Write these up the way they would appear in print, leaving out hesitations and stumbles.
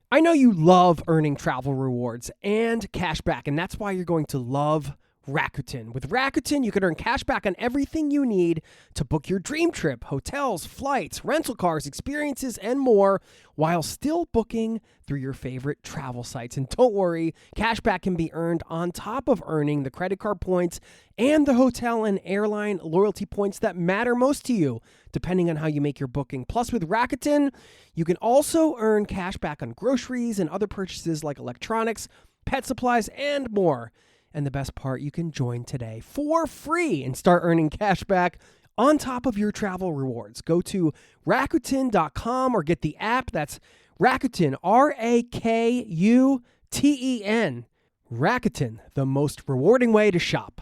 I know you love earning travel rewards and cash back, and that's why you're going to love Rakuten. With Rakuten, you can earn cash back on everything you need to book your dream trip, hotels, flights, rental cars, experiences, and more, while still booking through your favorite travel sites. And don't worry, cash back can be earned on top of earning the credit card points and the hotel and airline loyalty points that matter most to you, depending on how you make your booking. Plus, with Rakuten, you can also earn cash back on groceries and other purchases like electronics, pet supplies, and more. And the best part, you can join today for free and start earning cash back on top of your travel rewards. Go to Rakuten.com or get the app. That's Rakuten, Rakuten. Rakuten, the most rewarding way to shop.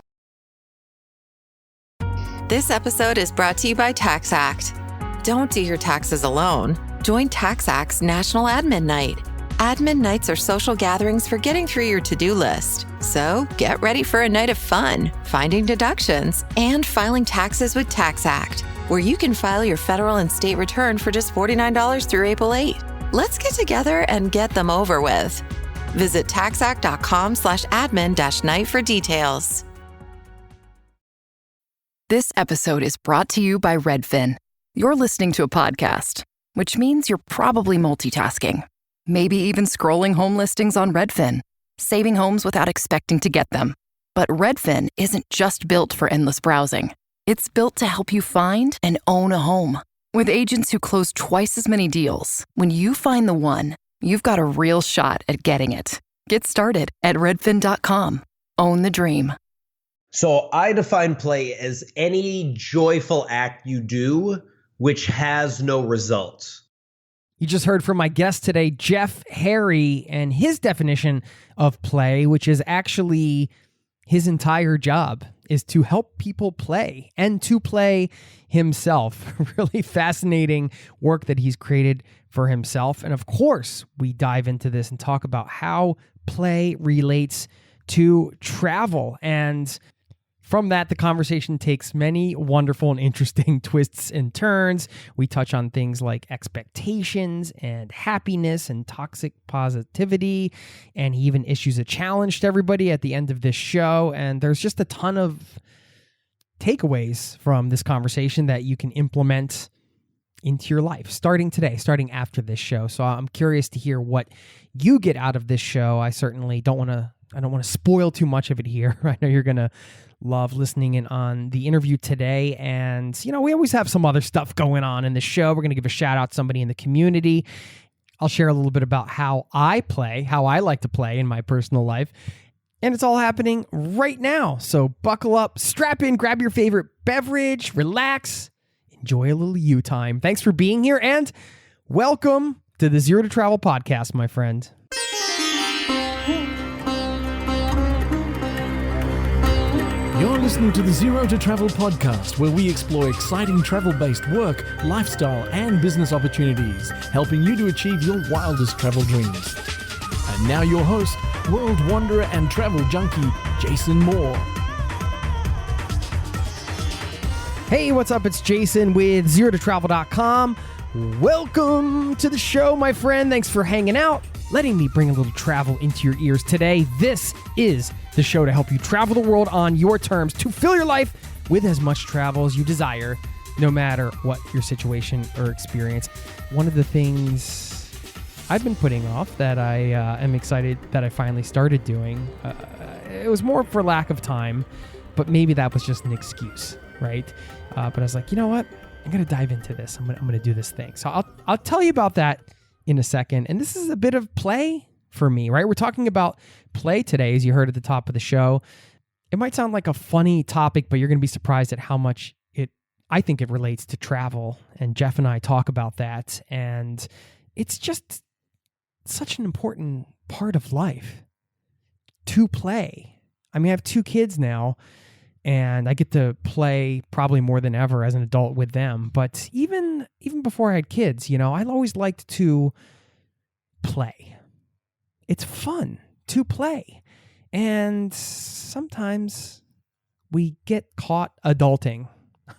This episode is brought to you by TaxAct. Don't do your taxes alone. Join TaxAct's National Admin Night. Admin nights are social gatherings for getting through your to-do list. So get ready for a night of fun, finding deductions, and filing taxes with TaxAct, where you can file your federal and state return for just $49 through April 8. Let's get together and get them over with. Visit taxact.com/admin-night for details. This episode is brought to you by Redfin. You're listening to a podcast, which means you're probably multitasking. Maybe even scrolling home listings on Redfin, saving homes without expecting to get them. But Redfin isn't just built for endless browsing. It's built to help you find and own a home. With agents who close twice as many deals, when you find the one, you've got a real shot at getting it. Get started at redfin.com. Own the dream. So I define play as any joyful act you do which has no result. You just heard from my guest today, Jeff Harry, and his definition of play, which is actually his entire job, is to help people play and to play himself. Really fascinating work that he's created for himself. And of course, we dive into this and talk about how play relates to travel. And from that, the conversation takes many wonderful and interesting twists and turns. We touch on things like expectations and happiness and toxic positivity. And he even issues a challenge to everybody at the end of this show. And there's just a ton of takeaways from this conversation that you can implement into your life, starting today, starting after this show. So I'm curious to hear what you get out of this show. I certainly don't want to spoil too much of it here. I know you're going to love listening in on the interview today. And, you know, we always have some other stuff going on in the show. We're going to give a shout out to somebody in the community. I'll share a little bit about how I play, how I like to play in my personal life. And it's all happening right now. So buckle up, strap in, grab your favorite beverage, relax, enjoy a little you time. Thanks for being here and welcome to the Zero to Travel podcast, my friend. You're listening to the Zero to Travel podcast, where we explore exciting travel-based work, lifestyle, and business opportunities, helping you to achieve your wildest travel dreams. And now your host, world wanderer and travel junkie, Jason Moore. Hey, what's up? It's Jason with ZeroToTravel.com. Welcome to the show, my friend. Thanks for hanging out, letting me bring a little travel into your ears today. This is the show to help you travel the world on your terms, to fill your life with as much travel as you desire, no matter what your situation or experience. One of the things I've been putting off that I am excited that I finally started doing, it was more for lack of time, but maybe that was just an excuse, right? But I was like, you know what? I'm going to dive into this. I'm going to do this thing. So I'll tell you about that in a second. And this is a bit of play for me, right? We're talking about play today, as you heard at the top of the show. It might sound like a funny topic, but you're going to be surprised at how much I think it relates to travel. And Jeff and I talk about that. And it's just such an important part of life to play. I mean, I have 2 kids now, and I get to play probably more than ever as an adult with them. But even before I had kids, you know, I always liked to play. It's fun to play. And sometimes we get caught adulting,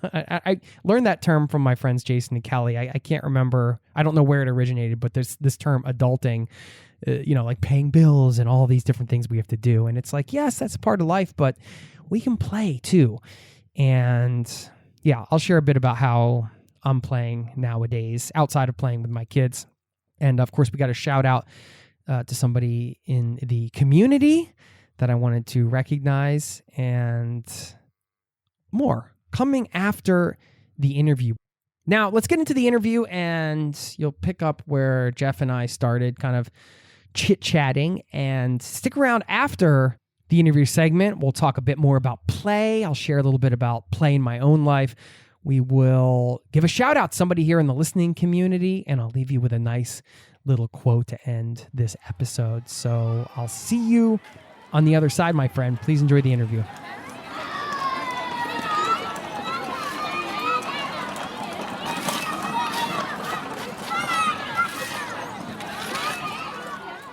I learned that term from my friends Jason and Kelly. I can't remember. I don't know where it originated, but there's this term adulting, like paying bills and all these different things we have to do. And it's like, yes, that's a part of life, but we can play too. And yeah, I'll share a bit about how I'm playing nowadays outside of playing with my kids. And of course, we got a shout out to somebody in the community that I wanted to recognize, and more coming after the interview. Now, let's get into the interview, and you'll pick up where Jeff and I started kind of chit-chatting, and stick around after the interview segment. We'll talk a bit more about play. I'll share a little bit about play in my own life. We will give a shout out to somebody here in the listening community, and I'll leave you with a nice little quote to end this episode. So I'll see you on the other side, my friend. Please enjoy the interview.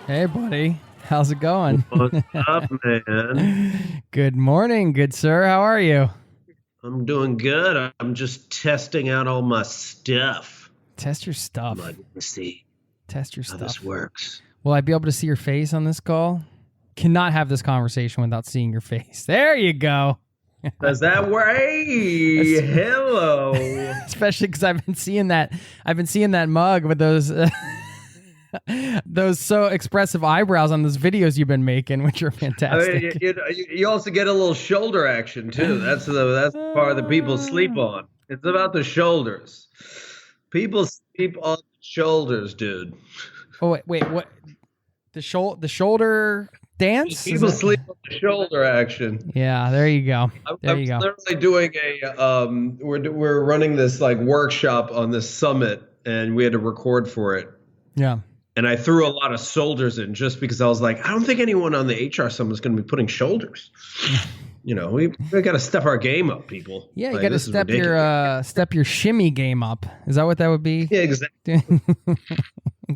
Hey, buddy. How's it going? What's up, man? Good morning, good sir. How are you? I'm doing good. I'm just testing out all my stuff. Test your stuff. Let me see Test your how stuff. this works. Will I be able to see your face on this call? Cannot have this conversation without seeing your face. There you go. Is that way? Hello. Especially because I've been seeing that mug with those those so expressive eyebrows on those videos you've been making, which are fantastic. I mean, you also get a little shoulder action too. That's the part that people sleep on. It's about the shoulders. People sleep on the shoulders, dude. Oh wait, what? The shoulder dance? People sleep on the shoulder action. Yeah, there you go. There you go. I'm literally doing we're running this like workshop on this summit, and we had to record for it. Yeah. And I threw a lot of shoulders in just because I was like, I don't think anyone on the HR summit is going to be putting shoulders. We got to step our game up, people. Yeah, you like, got to step your shimmy game up. Is that what that would be? Yeah, exactly.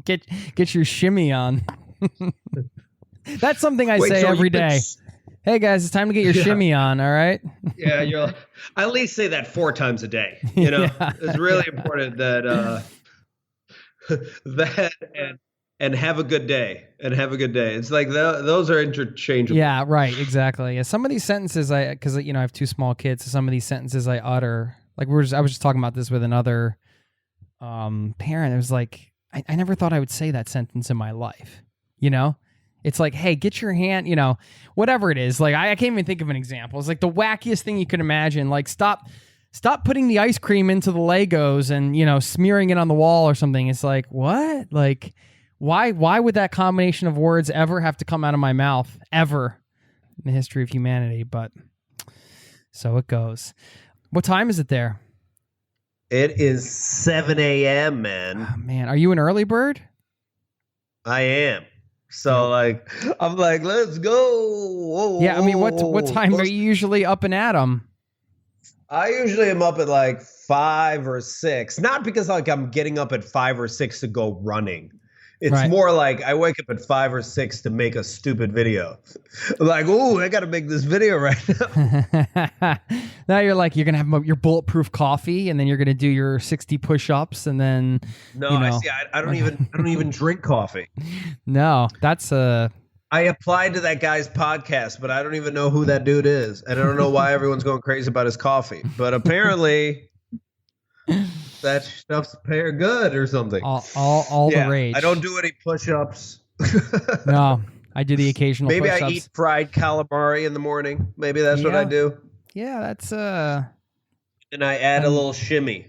get your shimmy on. That's something I say every day. Hey guys, it's time to get your shimmy on. All right. Yeah, I at least say that 4 times a day. It's really important that that and have a good day. It's like those are interchangeable. Yeah, right. Exactly. Yeah, some of these sentences, because I have 2 small kids, so some of these sentences I utter, like I was just talking about this with another parent. It was like I never thought I would say that sentence in my life. It's like, hey, get your hand, whatever it is. Like I can't even think of an example. It's like the wackiest thing you could imagine. Like stop putting the ice cream into the Legos and smearing it on the wall or something. It's like, what? Like why would that combination of words ever have to come out of my mouth ever in the history of humanity? But so it goes. What time is it there? It is 7 a.m., man. Oh, man, are you an early bird? I am. So I'm like, let's go. Whoa, yeah, I mean, what time are you usually up and at 'em? I usually am up at like 5 or 6. Not because I'm getting up at 5 or 6 to go running. It's more like I wake up at 5 or 6 to make a stupid video. Like, oh, I got to make this video right now. Now you're going to have your bulletproof coffee, and then you're going to do your 60 push-ups, and then I don't even drink coffee. No, that's I applied to that guy's podcast, but I don't even know who that dude is, and I don't know why everyone's going crazy about his coffee. But apparently, that stuff's good or something. All the rage. I don't do any push-ups. No, I do the occasional Maybe push-ups. I eat fried calamari in the morning. Maybe that's what I do. Yeah, that's And I add a little shimmy.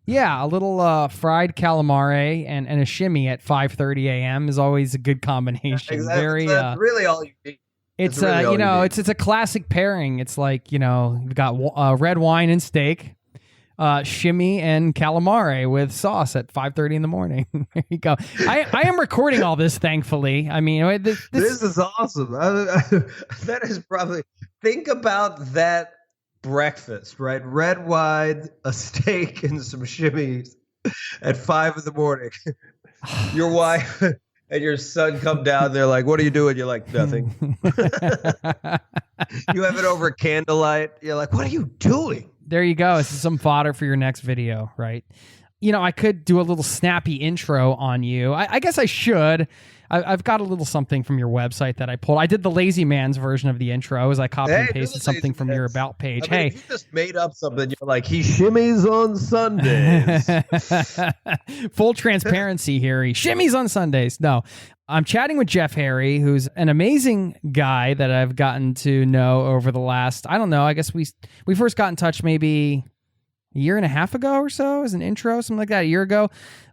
Yeah, a little fried calamari and a shimmy at 5:30 a.m. is always a good combination. Exactly. That's really all you need. It's it's a classic pairing. It's like you've got red wine and steak, shimmy and calamari with sauce at 5:30 in the morning. There you go. I am recording all this, thankfully. I mean, this is awesome. That is probably, think about that breakfast, right? Red wine, a steak, and some shimmies at 5 in the morning. Your wife and your son come down. They're like, "What are you doing?" You're like, "Nothing." You have it over candlelight. You're like, "What are you doing?" There you go. This is some fodder for your next video, right? You know, I could do a little snappy intro on you. I guess I should. I've got a little something from your website that I pulled. I did the lazy man's version of the intro as I copied and pasted something from your about page. I mean, if you just made up something, you're like, he shimmies on Sundays. Full transparency here. He shimmies on Sundays. No, I'm chatting with Jeff Harry, who's an amazing guy that I've gotten to know over the last, I don't know, I guess we first got in touch maybe a year and a half ago or so as an intro, something like that, a year ago.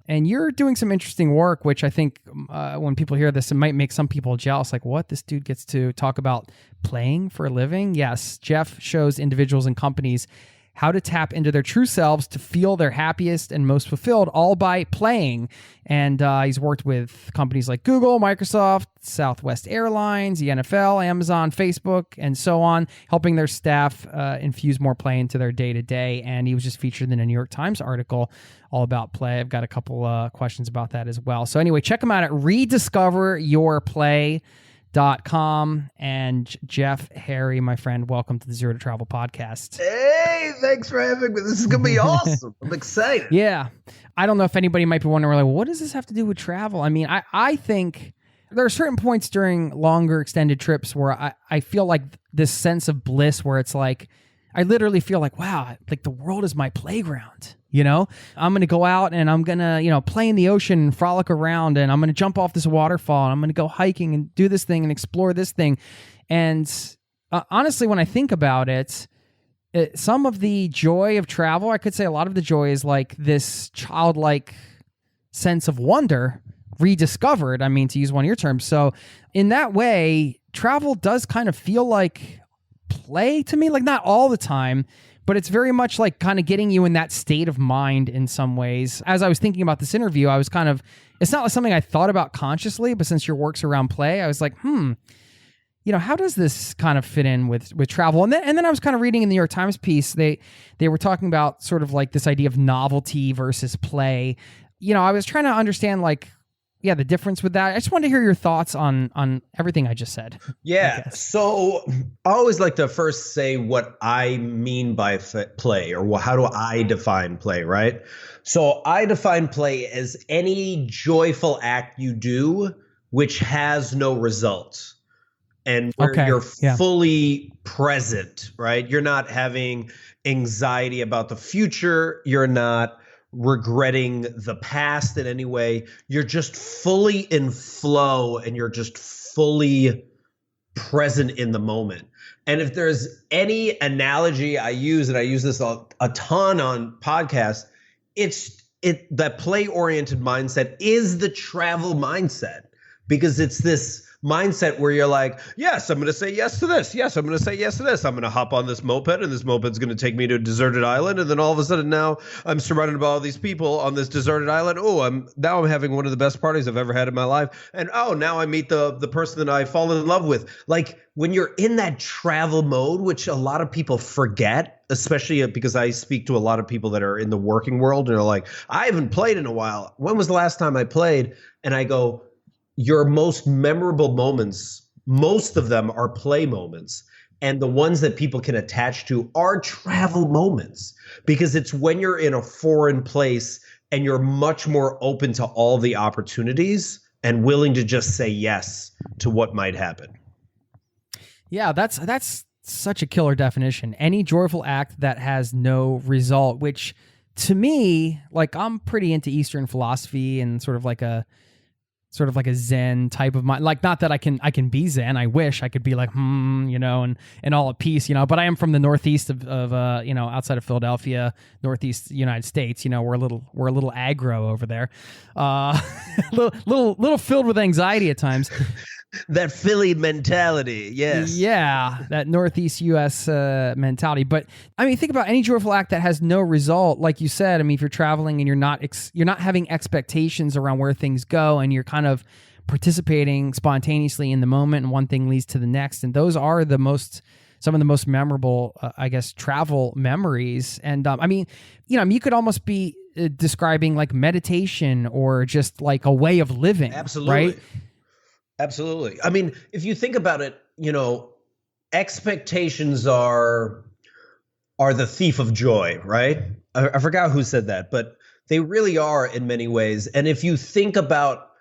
And you're doing some interesting work, which I think when people hear this, it might make some people jealous. Like, what? This dude gets to talk about playing for a living? Yes, Jeff shows individuals and companies how to tap into their true selves to feel their happiest and most fulfilled, all by playing. And he's worked with companies like Google, Microsoft, Southwest Airlines, the NFL, Amazon, Facebook, and so on, helping their staff infuse more play into their day-to-day. And he was just featured in a New York Times article all about play. I've got a couple questions about that as well. So anyway, check him out at rediscoveryourplay.com. And Jeff Harry, my friend, welcome to the Zero to Travel podcast. Hey, thanks for having me. This is going to be awesome. I'm excited. Yeah. I don't know if anybody might be wondering, like, what does this have to do with travel? I mean, I think there are certain points during longer extended trips where I feel like this sense of bliss where it's like, I literally feel like, wow, like the world is my playground. You know, I'm going to go out and I'm going to, play in the ocean and frolic around, and I'm going to jump off this waterfall and I'm going to go hiking and do this thing and explore this thing. And honestly, when I think about it, some of the joy of travel, I could say a lot of the joy is like this childlike sense of wonder rediscovered. I mean, to use one of your terms. So in that way, travel does kind of feel like play to me, like not all the time, but it's very much like kind of getting you in that state of mind in some ways. As I was thinking about this interview, I was kind of, it's not like something I thought about consciously, but since your work's around play, I was like, how does this kind of fit in with travel? And then I was kind of reading in the New York Times piece, they were talking about sort of like this idea of novelty versus play. I was trying to understand the difference with that. I just wanted to hear your thoughts on everything I just said. Yeah. So I always like to first say what I mean by play, or how do I define play, right? So I define play as any joyful act you do which has no results, and where you're fully present, right? You're not having anxiety about the future. You're not regretting the past in any way. You're just fully in flow, and you're just fully present in the moment. And if there's any analogy I use, and I use this a ton on podcasts, that play-oriented mindset is the travel mindset, because it's this mindset where you're like, yes, I'm going to say yes to this. Yes, I'm going to say yes to this. I'm going to hop on this moped, and this moped's going to take me to a deserted island. And then all of a sudden now I'm surrounded by all these people on this deserted island. Oh, I'm having one of the best parties I've ever had in my life. And now I meet the person that I fall in love with. Like, when you're in that travel mode, which a lot of people forget, especially because I speak to a lot of people that are in the working world and are like, I haven't played in a while. When was the last time I played? And I go, your most memorable moments, most of them are play moments. And the ones that people can attach to are travel moments, because it's when you're in a foreign place and you're much more open to all the opportunities and willing to just say yes to what might happen. Yeah, that's such a killer definition. Any joyful act that has no result, which to me, like, I'm pretty into Eastern philosophy and sort of like a Zen type of mind. Like, not that I can be Zen. I wish I could be like, and all at peace, but I am from the Northeast of outside of Philadelphia, Northeast United States. We're a little aggro over there, little filled with anxiety at times. That Philly mentality, yes. Yeah, that Northeast U.S. Mentality. But I mean, think about any joyful act that has no result. Like you said, I mean, if you're traveling and you're not having expectations around where things go, and you're kind of participating spontaneously in the moment, and one thing leads to the next, and those are some of the most memorable, travel memories. And I mean, you could almost be describing like meditation or just like a way of living. Absolutely. Right? Absolutely. I mean, if you think about it, expectations are are the thief of joy, right? I forgot who said that, but they really are in many ways. And if you think about,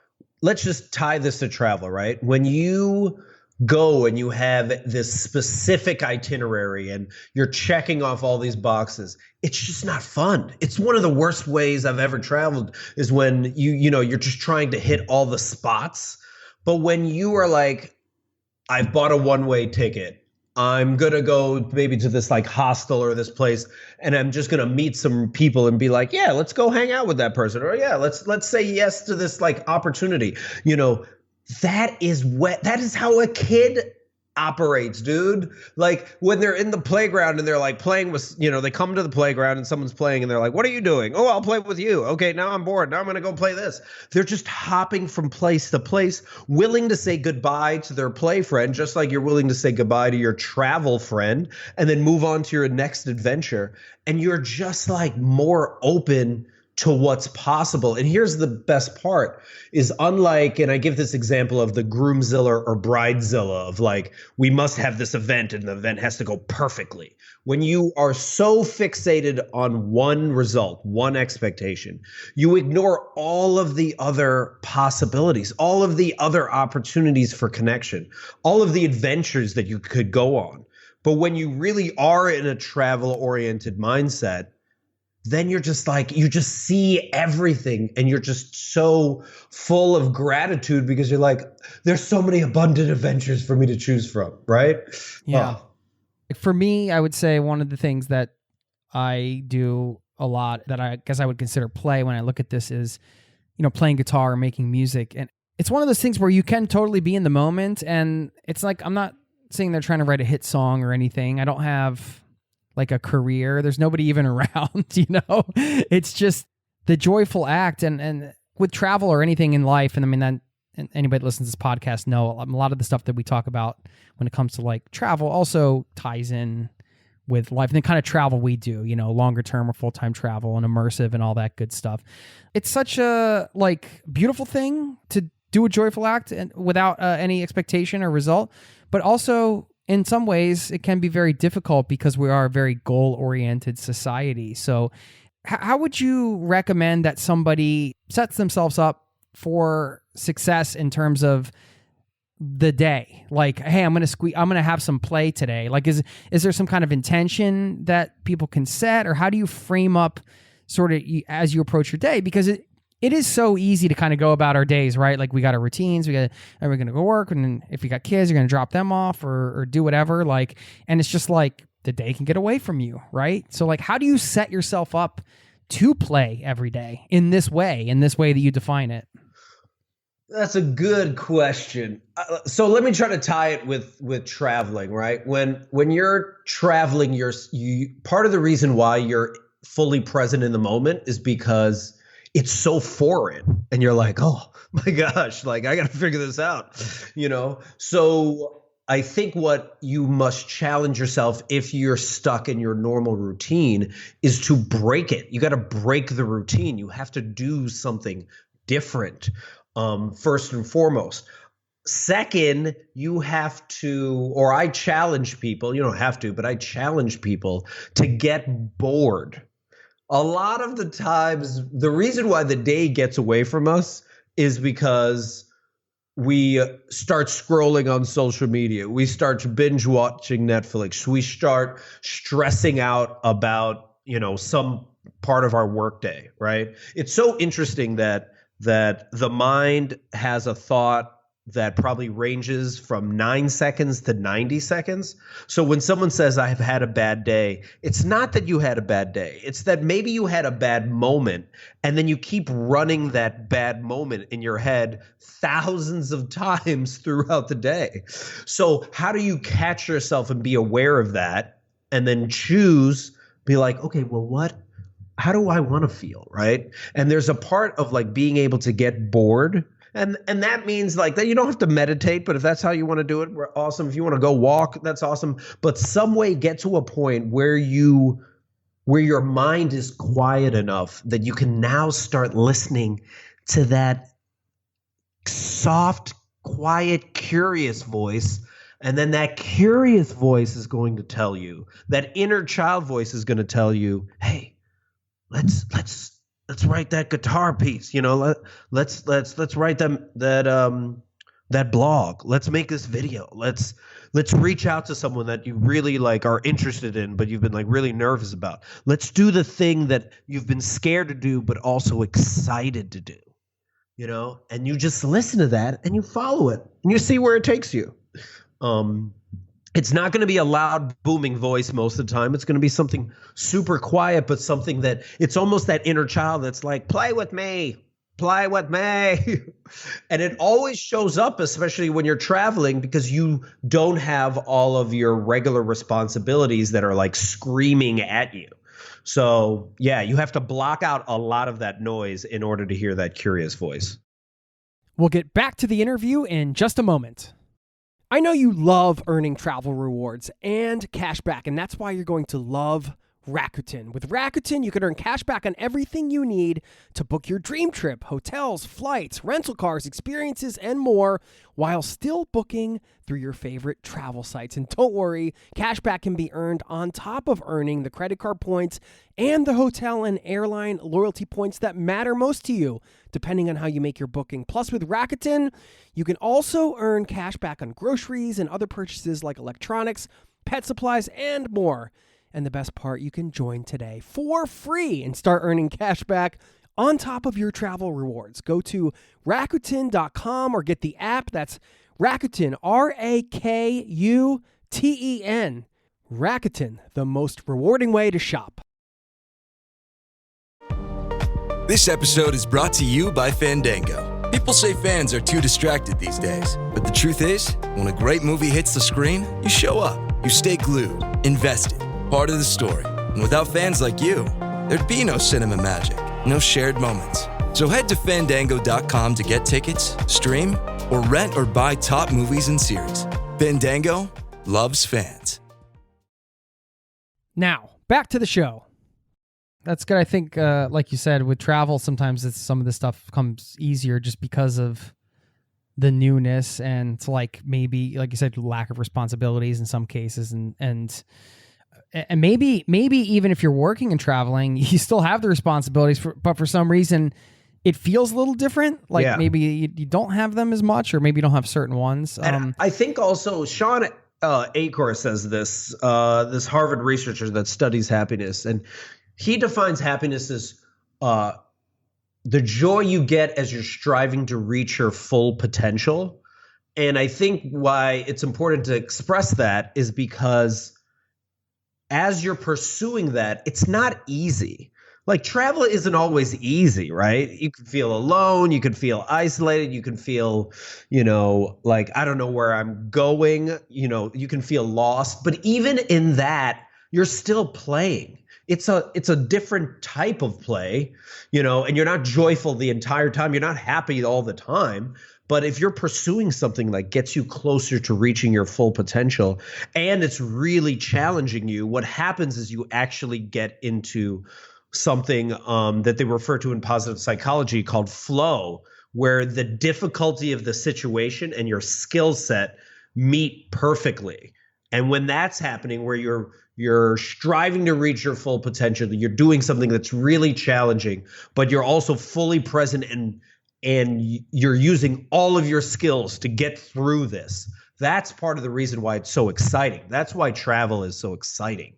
let's just tie this to travel, right? When you go and you have this specific itinerary and you're checking off all these boxes, it's just not fun. It's one of the worst ways I've ever traveled is when you're just trying to hit all the spots. But when you are like, I've bought a one-way ticket, I'm going to go maybe to this like hostel or this place, and I'm just going to meet some people and be like, yeah, let's go hang out with that person. Or yeah, let's say yes to this like opportunity. That is how a kid operates, dude. Like when they're in the playground and they're like playing with, they come to the playground and someone's playing and they're like, what are you doing? Oh, I'll play with you. Okay, now I'm bored. Now I'm going to go play this. They're just hopping from place to place, willing to say goodbye to their play friend, just like you're willing to say goodbye to your travel friend and then move on to your next adventure. And you're just like more open to what's possible. And here's the best part is unlike, and I give this example of the groomzilla or bridezilla of like, we must have this event and the event has to go perfectly. When you are so fixated on one result, one expectation, you ignore all of the other possibilities, all of the other opportunities for connection, all of the adventures that you could go on. But when you really are in a travel-oriented mindset, then you're just like, you just see everything and you're just so full of gratitude because you're like, there's so many abundant adventures for me to choose from, right? Yeah. For me, I would say one of the things that I do a lot that I guess I would consider play when I look at this is, playing guitar or making music. And it's one of those things where you can totally be in the moment. And it's like, I'm not sitting there trying to write a hit song or anything. I don't have like a career. There's nobody even around, It's just the joyful act. And with travel or anything in life, and I mean, that and anybody that listens to this podcast know a lot of the stuff that we talk about when it comes to like travel also ties in with life and the kind of travel we do, longer term or full-time travel and immersive and all that good stuff. It's such a like beautiful thing to do a joyful act and without any expectation or result, but also in some ways, it can be very difficult because we are a very goal-oriented society. So how would you recommend that somebody sets themselves up for success in terms of the day? Like, hey, I'm going to have some play today. Like, is there some kind of intention that people can set, or how do you frame up sort of as you approach your day? Because it is so easy to kind of go about our days, right? Like we got our routines, we're going to go work. And then if we got kids, you're going to drop them off or do whatever. Like, and it's just like the day can get away from you, right? So like, how do you set yourself up to play every day in this way that you define it? That's a good question. So let me try to tie it with traveling, right? When you're traveling, part of the reason why you're fully present in the moment is because it's so foreign and you're like, oh my gosh, like I got to figure this out, So I think what you must challenge yourself if you're stuck in your normal routine is to break it. You got to break the routine. You have to do something different, first and foremost. Second, you have to, or I challenge people, you don't have to, but I challenge people to get bored. A lot of the times, the reason why the day gets away from us is because we start scrolling on social media. We start binge watching Netflix. We start stressing out about, some part of our workday, right? It's so interesting that the mind has a thought that probably ranges from 9 seconds to 90 seconds. So when someone says, I've had a bad day, it's not that you had a bad day. It's that maybe you had a bad moment, and then you keep running that bad moment in your head thousands of times throughout the day. So how do you catch yourself and be aware of that and then be like, okay, well, how do I want to feel, right? And there's a part of like being able to get bored. And that means like that you don't have to meditate, but if that's how you want to do it, we're awesome. If you want to go walk, that's awesome. But some way get to a point where your mind is quiet enough that you can now start listening to that soft, quiet, curious voice And then that curious voice is going to tell you, that inner child voice is going to tell you, hey, let's write that guitar piece. Let's write that blog. Let's make this video. Let's reach out to someone that you really are interested in, but you've been really nervous about. Let's do the thing that you've been scared to do, but also excited to do. And you just listen to that and you follow it and you see where it takes you. It's not going to be a loud booming voice most of the time. It's going to be something super quiet, but something that it's almost that inner child that's like, play with me. And it always shows up, especially when you're traveling, because you don't have all of your regular responsibilities that are screaming at you. So yeah, you have to block out a lot of that noise in order to hear that curious voice. We'll get back to the interview in just a moment. I know you love earning travel rewards and cash back, and that's why you're going to love Rakuten. With Rakuten, you can earn cash back on everything you need to book your dream trip, hotels, flights, rental cars, experiences, and more, while still booking through your favorite travel sites. And don't worry, cash back can be earned on top of earning the credit card points and the hotel and airline loyalty points that matter most to you, depending on how you make your booking. Plus, with Rakuten, you can also earn cash back on groceries and other purchases like electronics, pet supplies, and more. And the best part, you can join today for free and start earning cash back on top of your travel rewards. Go to Rakuten.com or get the app. That's Rakuten, Rakuten. Rakuten, the most rewarding way to shop. This episode is brought to you by Fandango. People say fans are too distracted these days, but the truth is, when a great movie hits the screen, you show up, you stay glued, invested, part of the story. And without fans like you, there'd be no cinema magic, no shared moments. So head to Fandango.com to get tickets, stream, or rent or buy top movies and series. Fandango loves fans. Now, back to the show. That's good. I think, like you said, with travel, sometimes some of this stuff comes easier just because of the newness and it's maybe, like you said, lack of responsibilities in some cases, and maybe even if you're working and traveling, you still have the responsibilities, but for some reason it feels a little different. Maybe you don't have them as much, or maybe you don't have certain ones. And I think also Sean Acor says this Harvard researcher that studies happiness, and he defines happiness as the joy you get as you're striving to reach your full potential. And I think why it's important to express that is because as you're pursuing that, it's not easy. Travel isn't always easy, right? You can feel alone. You can feel isolated. You can feel, I don't know where I'm going. You can feel lost. But even in that, you're still playing. It's a different type of play, and you're not joyful the entire time. You're not happy all the time. But if you're pursuing something that gets you closer to reaching your full potential and it's really challenging you, what happens is you actually get into something that they refer to in positive psychology called flow, where the difficulty of the situation and your skill set meet perfectly. And when that's happening, where you're striving to reach your full potential, you're doing something that's really challenging, but you're also fully present and you're using all of your skills to get through this. That's part of the reason why it's so exciting. That's why travel is so exciting.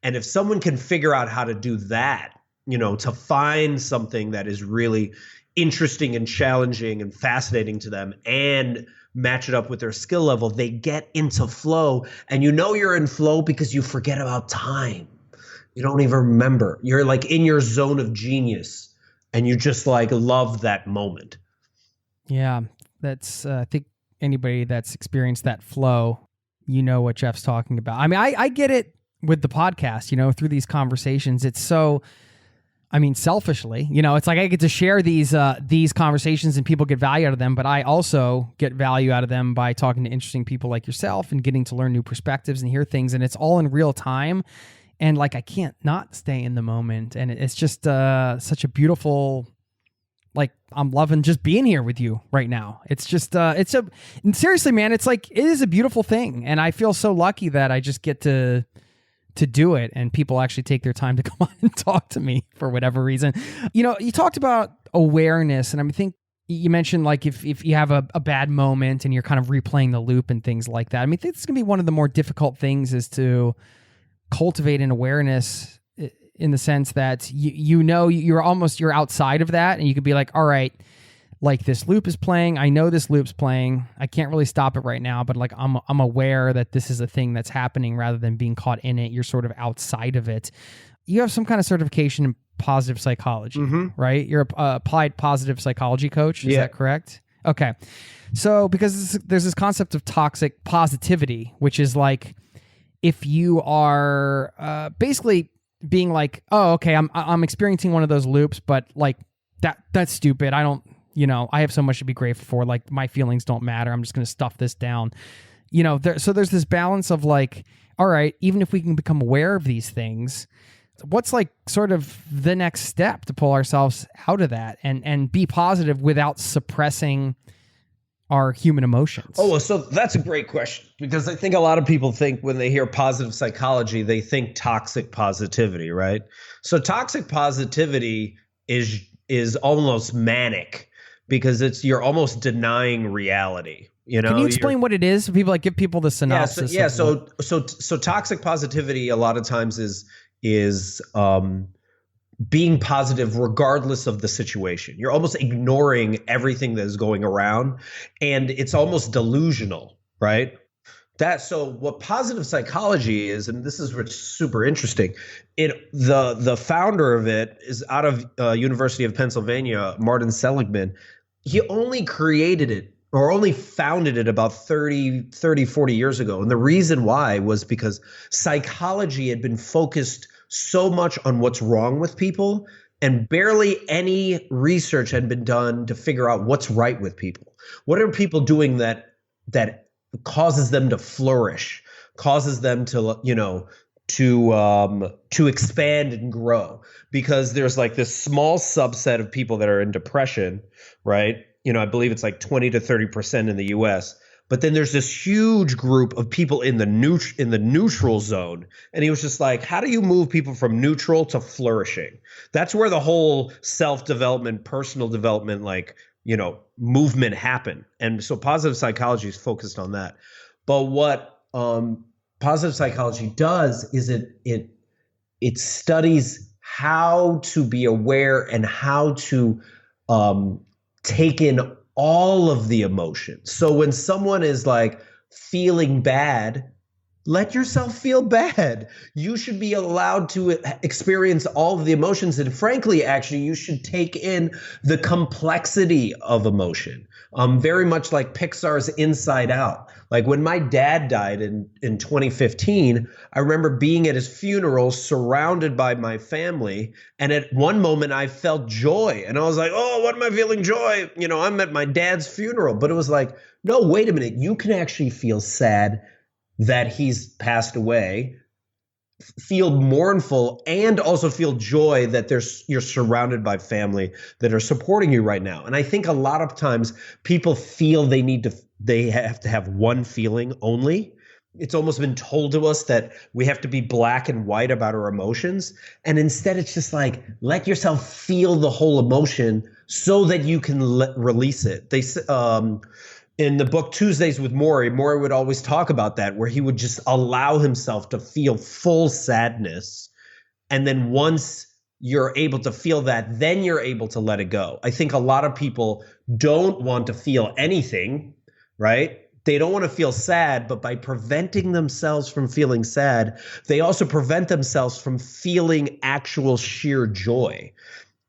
And if someone can figure out how to do that, to find something that is really interesting and challenging and fascinating to them and match it up with their skill level, they get into flow. And you're in flow because you forget about time. You don't even remember. You're in your zone of genius. And you just love that moment. Yeah, that's I think anybody that's experienced that flow, what Jeff's talking about. I mean, I get it with the podcast, through these conversations. It's so, selfishly, it's I get to share these conversations and people get value out of them, but I also get value out of them by talking to interesting people like yourself and getting to learn new perspectives and hear things. And it's all in real time. And I can't not stay in the moment. And it's just such a beautiful like I'm loving just being here with you right now. It's just seriously, man, it's like it is a beautiful thing, and I feel so lucky that I just get to do it, and people actually take their time to come on and talk to me for whatever reason. You talked about awareness, and I think you mentioned like if you have a bad moment and you're kind of replaying the loop and things like that. I think it's gonna be one of the more difficult things is to cultivate an awareness in the sense that you're outside of that, and you could be like, all right, like this loop is playing. I know this loop's playing. I can't really stop it right now, but like I'm aware that this is a thing that's happening rather than being caught in it. You're sort of outside of it. You have some kind of certification in positive psychology, right? You're a applied positive psychology coach. Is that correct? Okay. So because there's this concept of toxic positivity, which is like if you are basically being like, oh, okay, I'm experiencing one of those loops, but like that's stupid. I don't. I have so much to be grateful for. Like my feelings don't matter. I'm just going to stuff this down. So there's this balance of like, all right, even if we can become aware of these things, what's like sort of the next step to pull ourselves out of that and be positive without suppressing our human emotions? Oh, so that's a great question, because I think a lot of people think when they hear positive psychology, they think toxic positivity, right? So toxic positivity is almost manic, because you're almost denying reality. Can you explain what it is? So people give people the synopsis. So toxic positivity a lot of times is being positive regardless of the situation. You're almost ignoring everything that is going around, and it's almost delusional, right? So what positive psychology is, and this is what's super interesting, the founder of it is out of University of Pennsylvania, Martin Seligman. He only created it or only founded it about 40 years ago. And the reason why was because psychology had been focused so much on what's wrong with people, and barely any research had been done to figure out what's right with people. What are people doing that causes them to flourish, causes them to, to expand and grow? Because there's like this small subset of people that are in depression, right? I believe it's like 20 to 30% in the US. But then there's this huge group of people in the neutral zone. And he was just like, how do you move people from neutral to flourishing? That's where the whole self-development, personal development, movement happened. And so positive psychology is focused on that. But what positive psychology does is it studies how to be aware and how to take in all of the emotions. So when someone is like feeling bad, let yourself feel bad. You should be allowed to experience all of the emotions. And frankly, actually, you should take in the complexity of emotion. Very much like Pixar's Inside Out. Like when my dad died in 2015, I remember being at his funeral surrounded by my family. And at one moment I felt joy, and I was like, oh, what am I feeling joy? I'm at my dad's funeral. But it was like, no, wait a minute. You can actually feel sad that he's passed away, feel mournful, and also feel joy that you're surrounded by family that are supporting you right now. And I think a lot of times people feel they have to have one feeling only. It's almost been told to us that we have to be black and white about our emotions. And instead it's just like, let yourself feel the whole emotion so that you can release it. In the book Tuesdays with Maury would always talk about that, where he would just allow himself to feel full sadness. And then once you're able to feel that, then you're able to let it go. I think a lot of people don't want to feel anything, right? They don't want to feel sad, but by preventing themselves from feeling sad, they also prevent themselves from feeling actual sheer joy.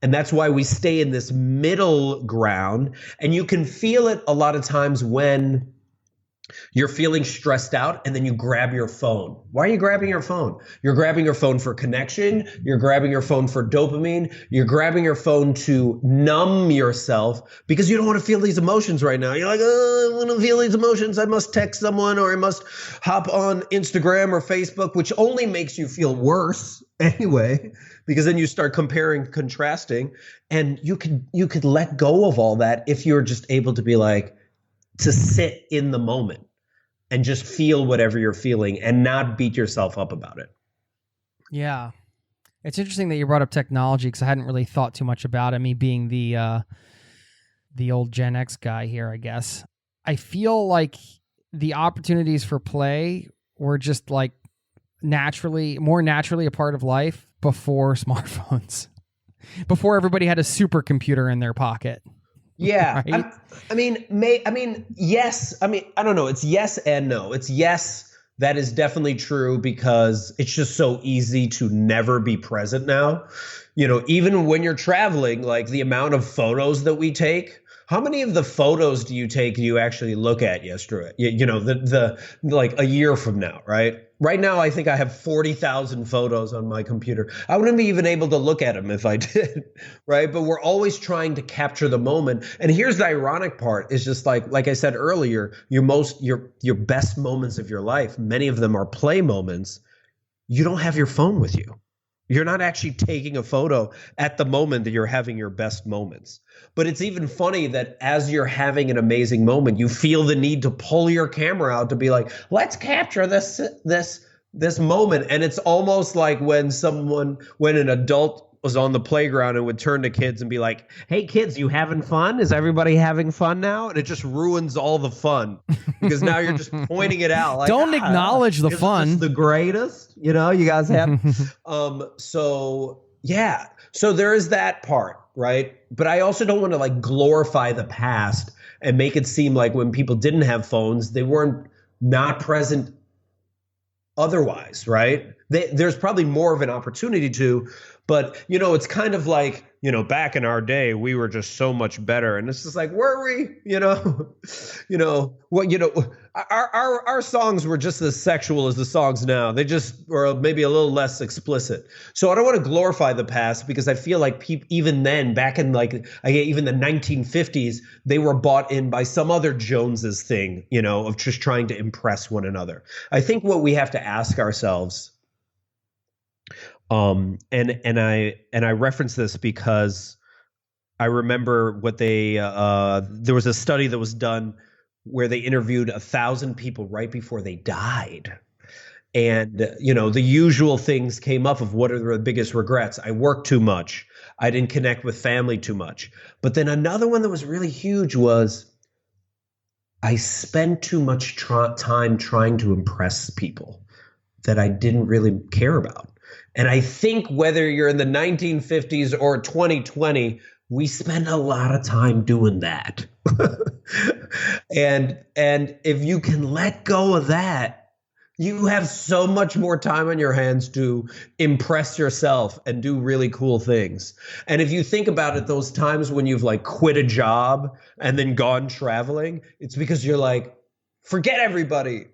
And that's why we stay in this middle ground. And you can feel it a lot of times when you're feeling stressed out and then you grab your phone. Why are you grabbing your phone? You're grabbing your phone for connection. You're grabbing your phone for dopamine. You're grabbing your phone to numb yourself because you don't want to feel these emotions right now. You're like, oh, I want to feel these emotions. I must text someone, or I must hop on Instagram or Facebook, which only makes you feel worse. anyway, because then you start comparing, contrasting, and you could let go of all that if you're just able to be like, to sit in the moment and just feel whatever you're feeling and not beat yourself up about it. Yeah. It's interesting that you brought up technology because I hadn't really thought too much about it, me being the old Gen X guy here, I guess. I feel like the opportunities for play were just like more naturally a part of life before smartphones, before everybody had a supercomputer in their pocket. Yeah. Right? Yes. I don't know. It's yes and no. It's yes. That is definitely true because it's just so easy to never be present now. Even when you're traveling, like the amount of photos that we take, how many of the photos do you actually look at yesterday? The like a year from now, right? Right now, I think I have 40,000 photos on my computer. I wouldn't be even able to look at them if I did, right? But we're always trying to capture the moment. And here's the ironic part: is just like I said earlier, your best moments of your life, many of them are play moments. You don't have your phone with you. You're not actually taking a photo at the moment that you're having your best moments. But it's even funny that as you're having an amazing moment, you feel the need to pull your camera out to be like, let's capture this moment. And it's almost like when an adult was on the playground and would turn to kids and be like, hey kids, you having fun? Is everybody having fun now? And it just ruins all the fun because now you're just pointing it out. Like, don't acknowledge the fun. This the greatest, you guys have. So yeah. So there is that part, right? But I also don't want to like glorify the past and make it seem like when people didn't have phones, they weren't not present otherwise, right? There's probably more of an opportunity to, but it's kind of like, back in our day, we were just so much better. And it's just like, were we, our songs were just as sexual as the songs now. They just were maybe a little less explicit. So I don't want to glorify the past because I feel like even then, back in even the 1950s, they were bought in by some other Joneses thing, of just trying to impress one another. I think what we have to ask ourselves, and I reference this because I remember what there was a study that was done where they interviewed 1,000 people right before they died. And, the usual things came up of what are the biggest regrets. I worked too much. I didn't connect with family too much. But then another one that was really huge was I spent too much time trying to impress people that I didn't really care about. And I think whether you're in the 1950s or 2020, we spend a lot of time doing that. And if you can let go of that, you have so much more time on your hands to impress yourself and do really cool things. And if you think about it, those times when you've like quit a job and then gone traveling, it's because you're like, forget everybody,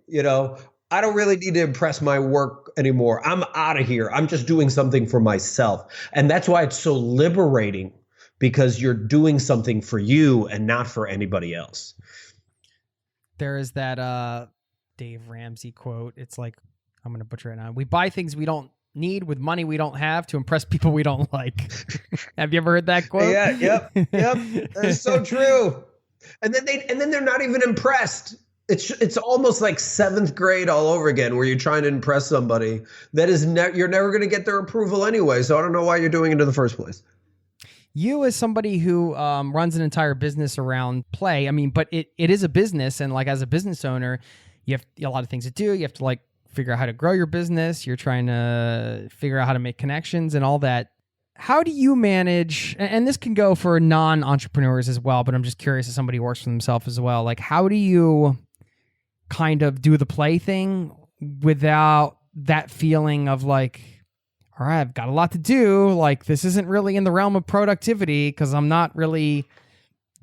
I don't really need to impress my work anymore. I'm out of here. I'm just doing something for myself. And that's why it's so liberating, because you're doing something for you and not for anybody else. There is that Dave Ramsey quote. It's like, I'm going to butcher it now. We buy things we don't need with money we don't have to impress people we don't like. Have you ever heard that quote? Yeah, yep. That's so true. And then they're not even impressed. It's almost like 7th grade all over again, where you're trying to impress somebody that is you're never going to get their approval anyway. So I don't know why you're doing it in the first place. You, as somebody who runs an entire business around play, but it is a business, and like as a business owner, you have a lot of things to do. You have to like figure out how to grow your business. You're trying to figure out how to make connections and all that. How do you manage, and this can go for non-entrepreneurs as well, but I'm just curious as somebody who works for themselves as well, like how do you kind of do the play thing without that feeling of like, all right, I've got a lot to do. Like this isn't really in the realm of productivity because I'm not really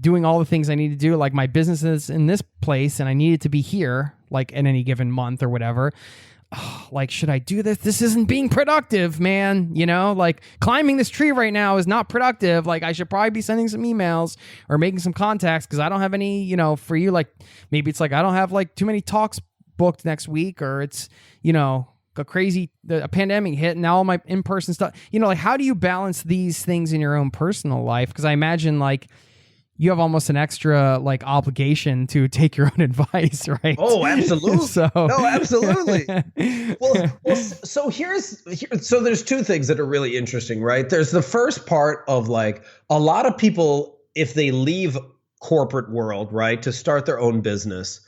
doing all the things I need to do. Like my business is in this place and I need it to be here, like in any given month or whatever. Oh, like, should I do this? This isn't being productive, man. Like climbing this tree right now is not productive. Like I should probably be sending some emails or making some contacts because I don't have any, for you, like maybe it's like I don't have like too many talks booked next week, or it's, a pandemic hit, and now all my in-person stuff, like how do you balance these things in your own personal life? Because I imagine like you have almost an extra like obligation to take your own advice, right? Oh, absolutely. No, absolutely. So so there's two things that are really interesting, right? There's the first part of like a lot of people, if they leave corporate world, right, to start their own business,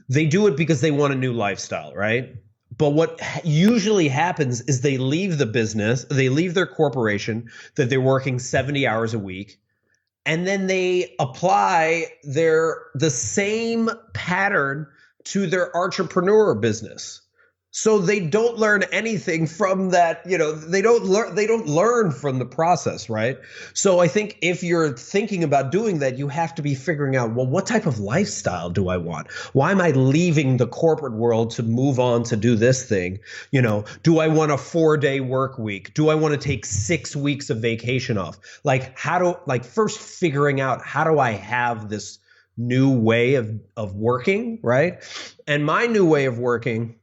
they do it because they want a new lifestyle, right? But what usually happens is they leave the business, they leave their corporation that they're working 70 hours a week, and then they apply the same pattern to their entrepreneur business. So they don't learn anything from that, they don't learn from the process, right? So I think if you're thinking about doing that, you have to be figuring out, well, what type of lifestyle do I want? Why am I leaving the corporate world to move on to do this thing? Do I want a 4-day work week? Do I want to take 6 weeks of vacation off? First figuring out, how do I have this new way of working, right? And my new way of working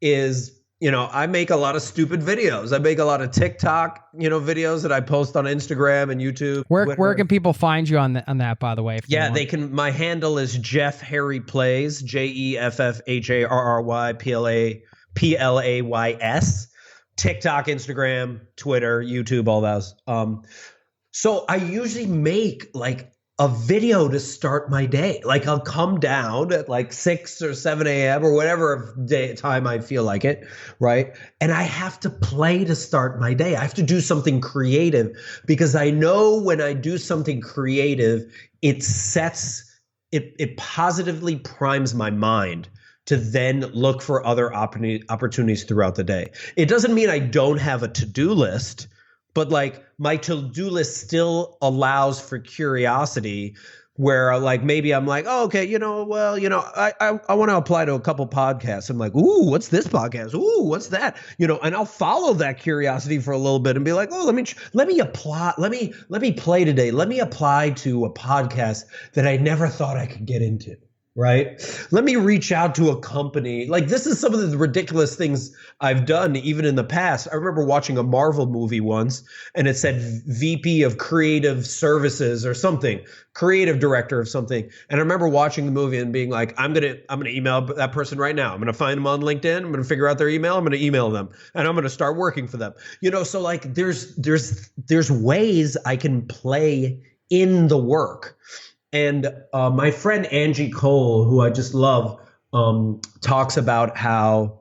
is, I make a lot of stupid videos. I make a lot of TikTok, videos that I post on Instagram and YouTube. Where can people find you on that, by the way? They can. My handle is Jeff Harry Plays, JEFFHARRY TikTok, Instagram, Twitter, YouTube, all those. So I usually make like a video to start my day. Like I'll come down at like 6 or 7 a.m. or whatever time I feel like it, right? And I have to play to start my day. I have to do something creative because I know when I do something creative, it positively primes my mind to then look for other opportunities throughout the day. It doesn't mean I don't have a to-do list, but like my to-do list still allows for curiosity where like maybe I'm like, oh, okay, I want to apply to a couple podcasts. I'm like, ooh, what's this podcast? Ooh, what's that? And I'll follow that curiosity for a little bit and be like, oh, let me apply. Let me play today. Let me apply to a podcast that I never thought I could get into. Right? Let me reach out to a company. Like this is some of the ridiculous things I've done even in the past. I remember watching a Marvel movie once and it said VP of Creative Services or something, creative director of something. And I remember watching the movie and being like, I'm going to email that person right now. I'm going to find them on LinkedIn. I'm going to figure out their email. I'm going to email them and I'm going to start working for them. So like there's ways I can play in the work. And my friend Angie Cole, who I just love, talks about how,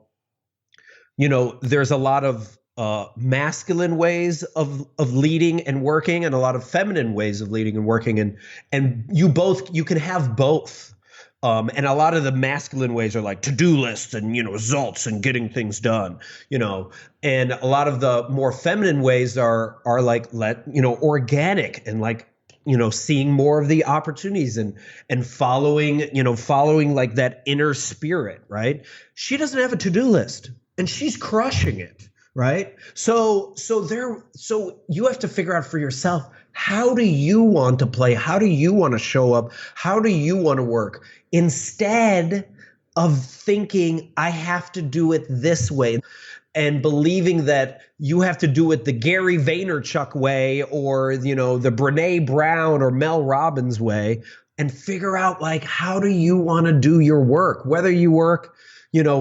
there's a lot of masculine ways of leading and working and a lot of feminine ways of leading and working. And you can have both. And a lot of the masculine ways are like to-do lists and, results and getting things done, and a lot of the more feminine ways are like, organic and like, seeing more of the opportunities and following like that inner spirit, right? She doesn't have a to-do list and she's crushing it, right? So you have to figure out for yourself, how do you want to play? How do you want to show up? How do you want to work? Instead of thinking, I have to do it this way, and believing that you have to do it the Gary Vaynerchuk way or, the Brene Brown or Mel Robbins way, and figure out like, how do you want to do your work, whether you work,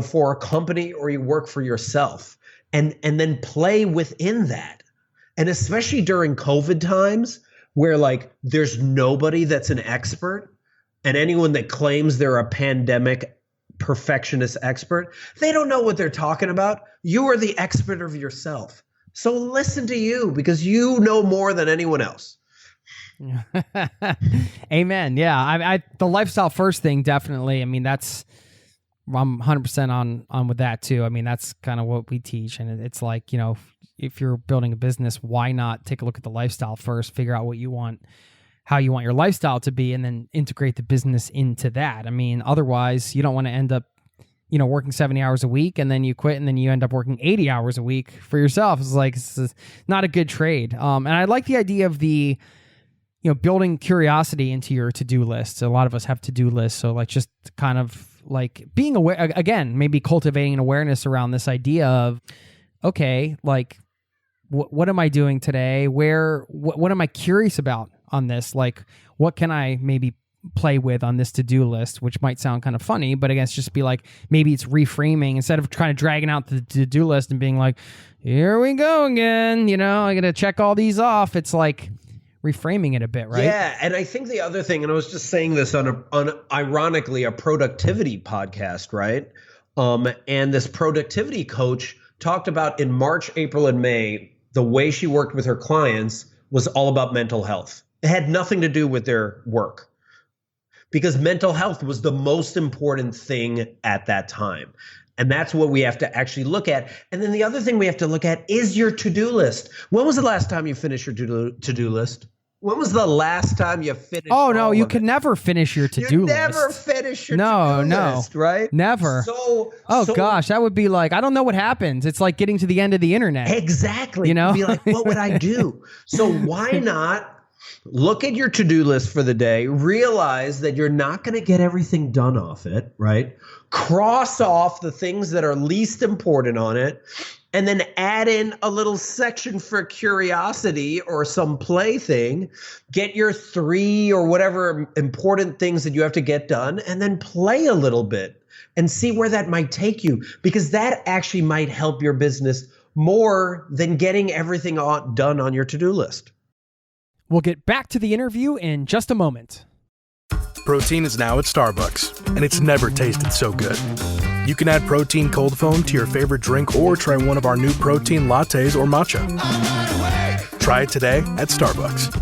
for a company or you work for yourself, and then play within that. And especially during COVID times where like there's nobody that's an expert, and anyone that claims they're a pandemic perfectionist expert, they don't know what they're talking about. You are the expert of yourself. So listen to you because you know more than anyone else. Amen. Yeah. I the lifestyle first thing, definitely. I mean, I'm 100% on with that too. I mean, that's kind of what we teach. And it's like, if you're building a business, why not take a look at the lifestyle first, figure out what you want, how you want your lifestyle to be, and then integrate the business into that. I mean, otherwise you don't want to end up, working 70 hours a week and then you quit and then you end up working 80 hours a week for yourself. It's like, it's not a good trade. And I like the idea of the, building curiosity into your to-do list. A lot of us have to-do lists. So like just kind of like being aware, again, maybe cultivating an awareness around this idea of, okay, like what am I doing today? What am I curious about on this? Like, what can I maybe play with on this to-do list, which might sound kind of funny, but again, it's just be like, maybe it's reframing instead of trying to dragging out the to-do list and being like, here we go again, I gotta check all these off. It's like reframing it a bit, right? Yeah, and I think the other thing, and I was just saying this on ironically a productivity podcast, right? And this productivity coach talked about in March, April, and May, the way she worked with her clients was all about mental health. It had nothing to do with their work, because mental health was the most important thing at that time. And that's what we have to actually look at. And then the other thing we have to look at is your to-do list. When was the last time you finished your to-do list? When was the last time you finished? Oh, no, you can never finish your to-do list. You never finish your to-do list, right? Never. So gosh, that would be like, I don't know what happens. It's like getting to the end of the internet. Exactly. You'd be like, what would I do? So why not look at your to-do list for the day, realize that you're not going to get everything done off it, right? Cross off the things that are least important on it, and then add in a little section for curiosity or some play thing. Get your 3 or whatever important things that you have to get done, and then play a little bit and see where that might take you, because that actually might help your business more than getting everything done on your to-do list. We'll get back to the interview in just a moment. Protein is now at Starbucks, and it's never tasted so good. You can add protein cold foam to your favorite drink or try one of our new protein lattes or matcha. Try it today at Starbucks.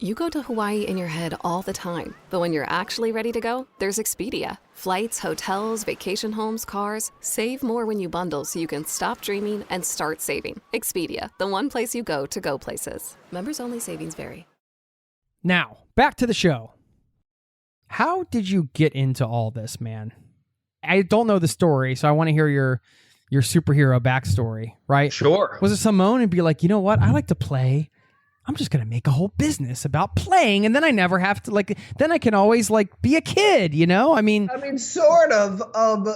You go to Hawaii in your head all the time, but when you're actually ready to go, there's Expedia. Flights, hotels, vacation homes, cars. Save more when you bundle so you can stop dreaming and start saving. Expedia, the one place you go to go places. Members only. Savings vary. Now, back to the show. How did you get into all this, man? I don't know the story, so I want to hear your superhero backstory, right? Sure. Was it some moment and be like, you know what? I like to play. I'm just going to make a whole business about playing, and then I never have to, then I can always, be a kid, I mean, sort of.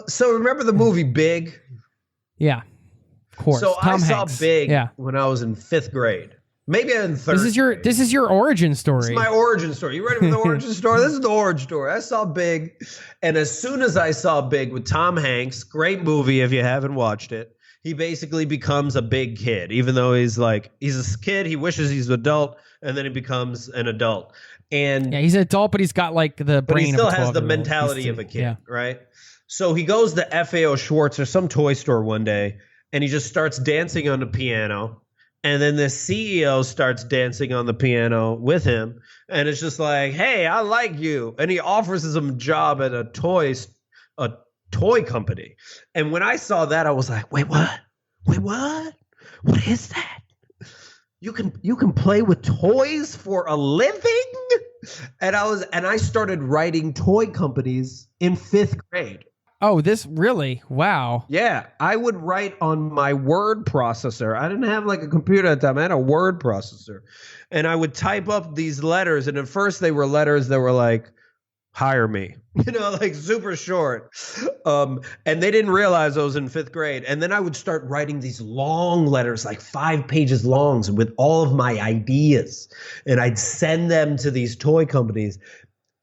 So remember the movie Big? Yeah, of course. So Tom I Hanks. saw Big when I was in 5th grade. Maybe in 3rd grade. This is your origin story. This is my origin story. You ready for the origin story? This is the origin story. I saw Big, and as soon as I saw Big with Tom Hanks, great movie if you haven't watched it, he basically becomes a big kid, even though he's a kid. He wishes he's an adult, and then he becomes an adult. And yeah, he's an adult, but he's got the brain. But he still of a has the 12-year-old. mentality of a kid, right? So he goes to FAO Schwartz or some toy store one day, and he just starts dancing on the piano. And then the CEO starts dancing on the piano with him, and it's just like, "Hey, I like you," and he offers him a job at a toy company. And when I saw that, I was like, wait, what? What is that? You can play with toys for a living? And I started writing toy companies in 5th grade. Oh, this really? Wow. Yeah, I would write on my word processor. I didn't have a computer at the time. I had a word processor. And I would type up these letters, and at first they were letters that were like, hire me, super short. And they didn't realize I was in 5th grade. And then I would start writing these long letters, 5 pages long, with all of my ideas. And I'd send them to these toy companies.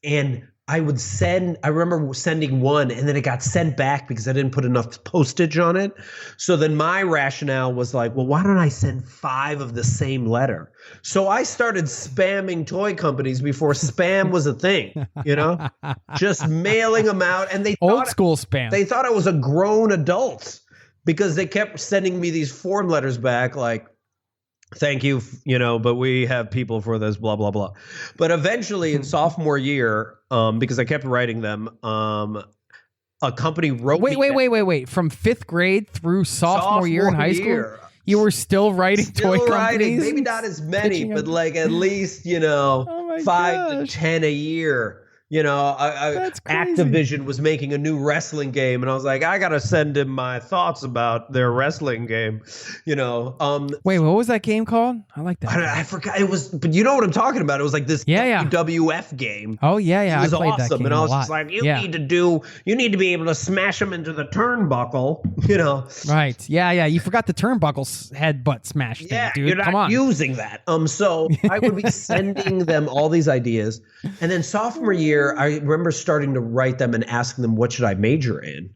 And I remember sending one, and then it got sent back because I didn't put enough postage on it. So then my rationale was well, why don't I send 5 of the same letter? So I started spamming toy companies before spam was a thing, just mailing them out. And they old school spam. They thought I was a grown adult because they kept sending me these form letters back thank you, but we have people for this, blah, blah, blah. But eventually in sophomore year, because I kept writing them, a company wrote me. Wait. From 5th grade through sophomore year in high school? You were still writing toy companies? Maybe not as many, but at least, 5 to 10 a year. That's crazy. Activision was making a new wrestling game, and I was like, I gotta send him my thoughts about their wrestling game. Wait, what was that game called? I like that. I forgot it was, but you know what I'm talking about. It was like this WWF game. Oh yeah. It was I played awesome, that game and I was a lot. just like, you need to be able to smash them into the turnbuckle. Right. Yeah. You forgot the turnbuckles headbutt smash thing, dude. You're not Come on. using that. So I would be sending them all these ideas, and then sophomore year, I remember starting to write them and asking them, what should I major in?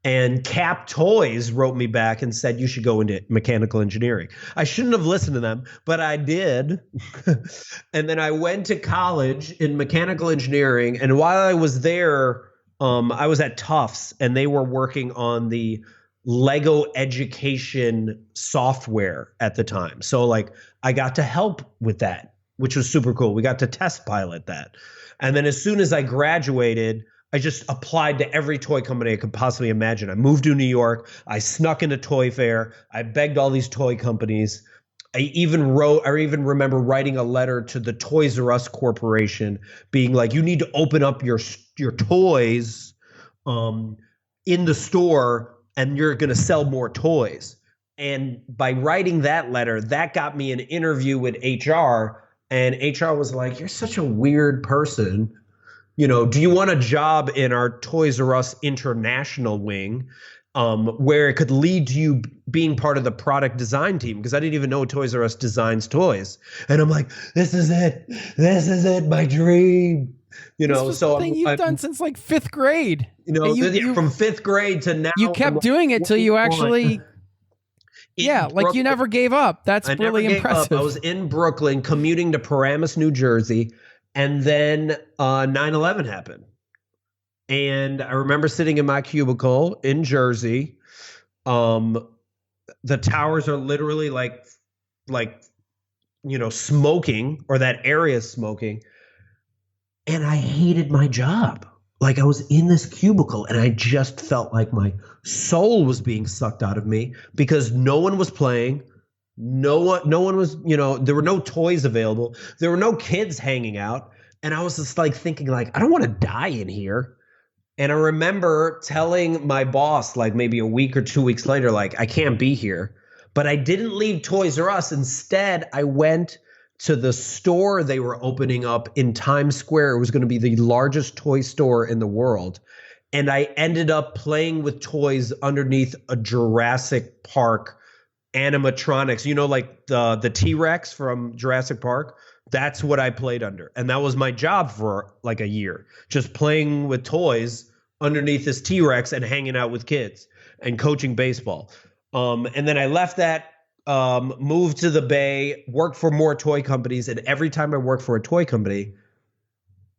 And Cap Toys wrote me back and said, you should go into mechanical engineering. I shouldn't have listened to them, but I did. And then I went to college in mechanical engineering. And while I was there, I was at Tufts, and they were working on the Lego education software at the time. So like I got to help with that, which was super cool. We got to test pilot that. And then as soon as I graduated, I just applied to every toy company I could possibly imagine. I moved to New York. I snuck into Toy Fair. I begged all these toy companies. I even remember writing a letter to the Toys R Us Corporation being like, you need to open up your toys in the store, and you're going to sell more toys. And by writing that letter, that got me an interview with HR. And HR was like, you're such a weird person. Do you want a job in our Toys R Us international wing where it could lead to you being part of the product design team? Because I didn't even know Toys R Us designs toys. And I'm like, this is it. This is it. My dream. This was something you've done since like 5th grade. From 5th grade to now. You kept doing it till you actually... Yeah, like you never gave up. That's really impressive. I was in Brooklyn commuting to Paramus, New Jersey, and then 9/11 happened. And I remember sitting in my cubicle in Jersey. The towers are literally like smoking, or that area is smoking. And I hated my job. Like I was in this cubicle and I just felt like my soul was being sucked out of me because no one was playing. No one was, there were no toys available. There were no kids hanging out. And I was just like thinking like, I don't want to die in here. And I remember telling my boss like maybe a week or 2 weeks later, like, I can't be here. But I didn't leave Toys R Us. Instead, I went to the store they were opening up in Times Square. It was going to be the largest toy store in the world. And I ended up playing with toys underneath a Jurassic Park animatronics, like the T-Rex from Jurassic Park. That's what I played under. And that was my job for like a year, just playing with toys underneath this T-Rex and hanging out with kids and coaching baseball. And then I left that, moved to the Bay, worked for more toy companies. And every time I worked for a toy company,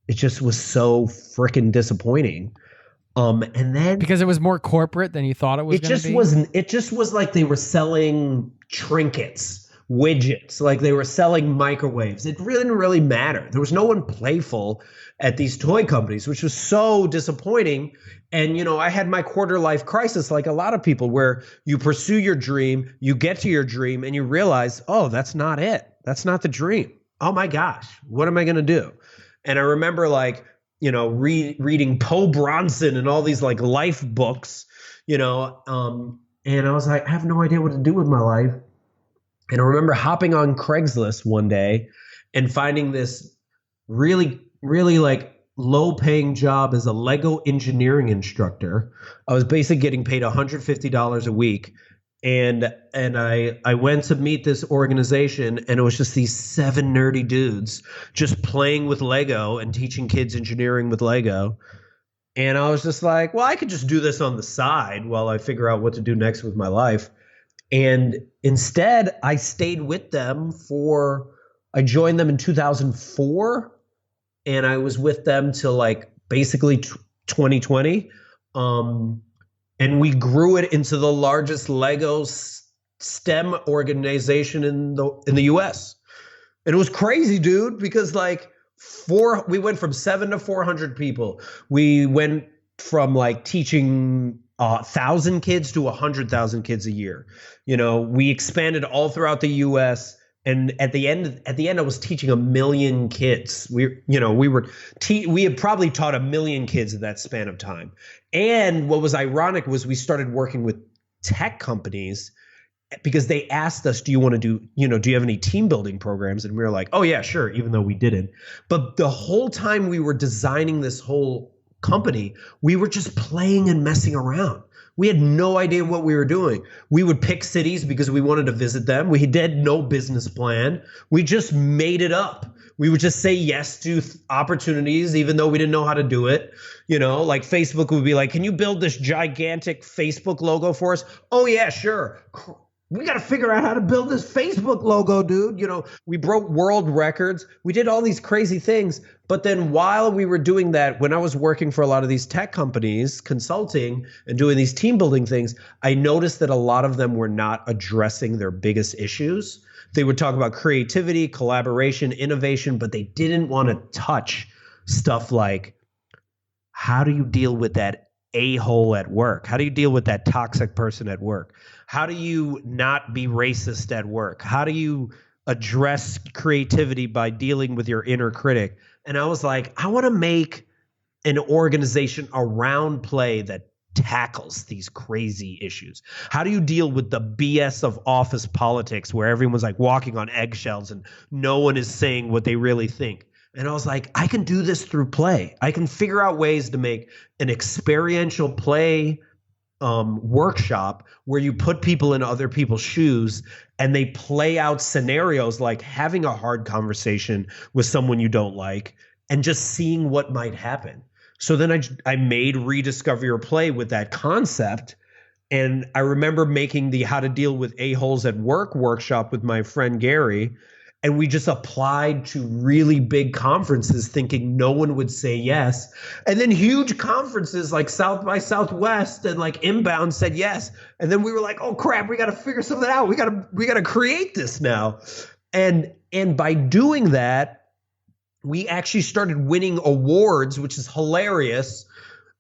it just was so freaking disappointing. And then because it was more corporate than you thought it was going to be? It just was like they were selling trinkets, widgets, like they were selling microwaves. It really didn't really matter. There was no one playful at these toy companies, which was so disappointing. And, I had my quarter life crisis like a lot of people, where you pursue your dream, you get to your dream, and you realize, oh, that's not it. That's not the dream. Oh my gosh, what am I going to do? And I remember reading Poe Bronson and all these like life books, and I was like, I have no idea what to do with my life. And I remember hopping on Craigslist one day and finding this really, really like low paying job as a Lego engineering instructor. I was basically getting paid $150 a week. And I went to meet this organization, and it was just these 7 nerdy dudes just playing with Lego and teaching kids engineering with Lego. And I was just like, well, I could just do this on the side while I figure out what to do next with my life. And instead, I stayed with them I joined them in 2004, and I was with them till like basically 2020. And we grew it into the largest Lego STEM organization in the US. And it was crazy, dude, because like we went from 7 to 400 people. We went from like teaching 1,000 kids to 100,000 kids a year. We expanded all throughout the US, And at the end, I was teaching 1 million kids. We had probably taught 1 million kids in that span of time. And what was ironic was we started working with tech companies because they asked us, do you want to do you have any team building programs? And we were like, oh yeah, sure, even though we didn't. But the whole time we were designing this whole company, we were just playing and messing around. We had no idea what we were doing. We would pick cities because we wanted to visit them. We had no business plan. We just made it up. We would just say yes to opportunities, even though we didn't know how to do it. Like Facebook would be like, can you build this gigantic Facebook logo for us? Oh yeah, sure. We got to figure out how to build this Facebook logo, dude. We broke world records. We did all these crazy things. But then while we were doing that, when I was working for a lot of these tech companies, consulting and doing these team building things, I noticed that a lot of them were not addressing their biggest issues. They would talk about creativity, collaboration, innovation, but they didn't want to touch stuff like, how do you deal with that a-hole at work? How do you deal with that toxic person at work? How do you not be racist at work? How do you address creativity by dealing with your inner critic? And I was like, I want to make an organization around play that tackles these crazy issues. How do you deal with the BS of office politics where everyone's like walking on eggshells and no one is saying what they really think? And I was like, I can do this through play. I can figure out ways to make an experiential play workshop where you put people in other people's shoes and they play out scenarios like having a hard conversation with someone you don't like and just seeing what might happen. So then I made Rediscover Your Play with that concept. And I remember making the How to Deal with A-Holes at Work workshop with my friend Gary. And we just applied to really big conferences thinking no one would say yes. And then huge conferences like South by Southwest and like Inbound said yes. And then we were like, oh crap, we got to figure something out. We got to create this now. And by doing that, we actually started winning awards, which is hilarious.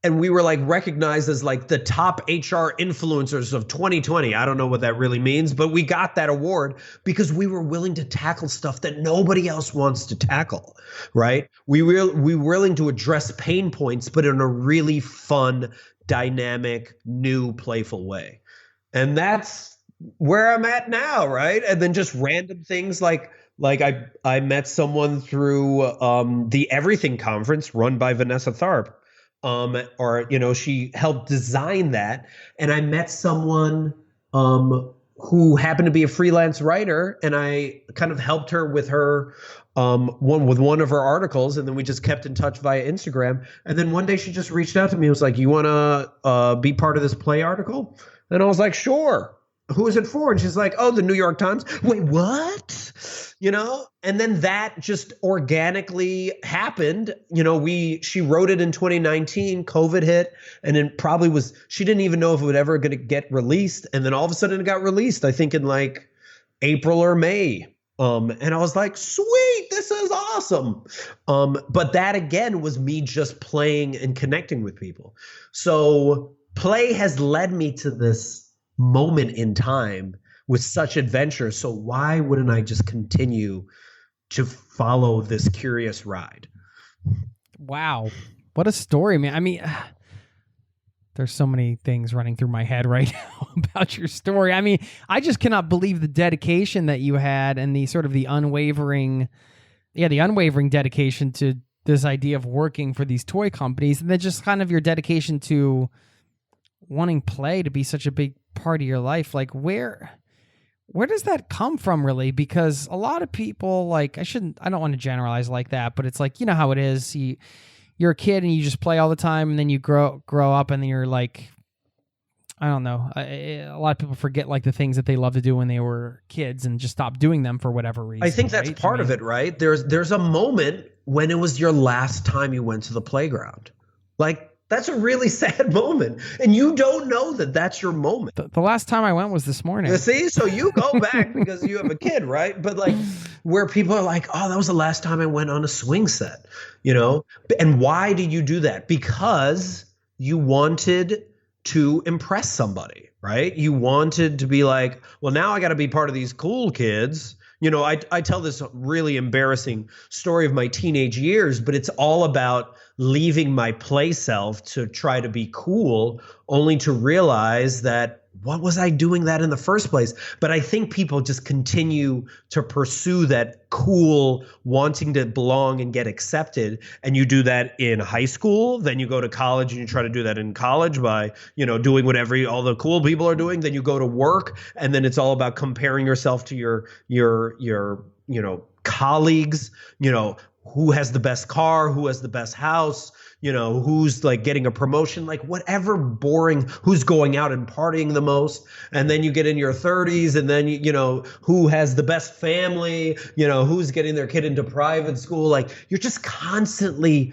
And we were like recognized as like the top HR influencers of 2020. I don't know what that really means, but we got that award because we were willing to tackle stuff that nobody else wants to tackle, right? We were willing to address pain points, but in a really fun, dynamic, new, playful way. And that's where I'm at now, right? And then just random things like I met someone through the Everything Conference run by Vanessa Tharp. She helped design that. And I met someone who happened to be a freelance writer, and I kind of helped her with her one of her articles, and then we just kept in touch via Instagram. And then one day she just reached out to me and was like, you want to be part of this play article? And I was like, sure. Who is it for? And she's like, oh, the New York Times. Wait, what? And then that just organically happened. She wrote it in 2019, COVID hit, and it probably she didn't even know if it would ever going to get released. And then all of a sudden it got released, I think in like April or May. And I was like, sweet, this is awesome. But that again was me just playing and connecting with people. So play has led me to this moment in time with such adventure. So why wouldn't I just continue to follow this curious ride? Wow. What a story, man. I mean, there's so many things running through my head right now about your story. I mean, I just cannot believe the dedication that you had and the sort of the unwavering dedication to this idea of working for these toy companies, and then just kind of your dedication to wanting play to be such a big part of your life. Like where does that come from really? Because a lot of people, like, I don't want to generalize like that, but it's like, you know how it is. You're a kid and you just play all the time, and then you grow up and then you're like, I don't know. A lot of people forget like the things that they loved to do when they were kids and just stop doing them for whatever reason. I think that's part of it, right? There's a moment when it was your last time you went to the playground. Like, that's a really sad moment. And you don't know that that's your moment. The last time I went was this morning. See, so you go back because you have a kid, right? But like where people are like, oh, that was the last time I went on a swing set, And why did you do that? Because you wanted to impress somebody, right? You wanted to be like, well, now I got to be part of these cool kids, I tell this really embarrassing story of my teenage years, but it's all about leaving my play self to try to be cool, only to realize that what was I doing that in the first place? But I think people just continue to pursue that cool, wanting to belong and get accepted. And you do that in high school, then you go to college and you try to do that in college by, doing whatever all the cool people are doing. Then you go to work, and then it's all about comparing yourself to your colleagues, who has the best car, who has the best house, who's like getting a promotion, like whatever boring, who's going out and partying the most. And then you get in your 30s, and then, who has the best family, who's getting their kid into private school. Like, you're just constantly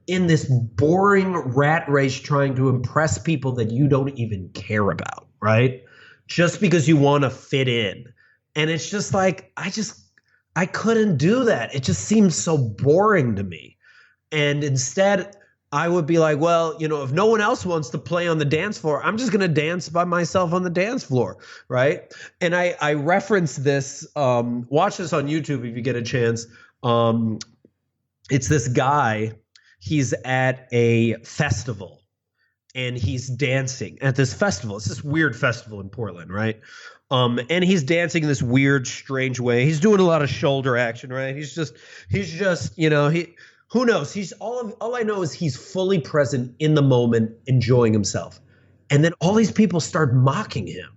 in this boring rat race trying to impress people that you don't even care about, right? Just because you want to fit in. And it's just like, I couldn't do that. It just seemed so boring to me. And instead, I would be like, well, if no one else wants to play on the dance floor, I'm just going to dance by myself on the dance floor, right? And I reference this, watch this on YouTube if you get a chance. It's this guy, he's at a festival, and he's dancing at this festival. It's this weird festival in Portland, right? And he's dancing in this weird, strange way. He's doing a lot of shoulder action, right? He's just, who knows? He's all I know is he's fully present in the moment, enjoying himself. And then all these people start mocking him.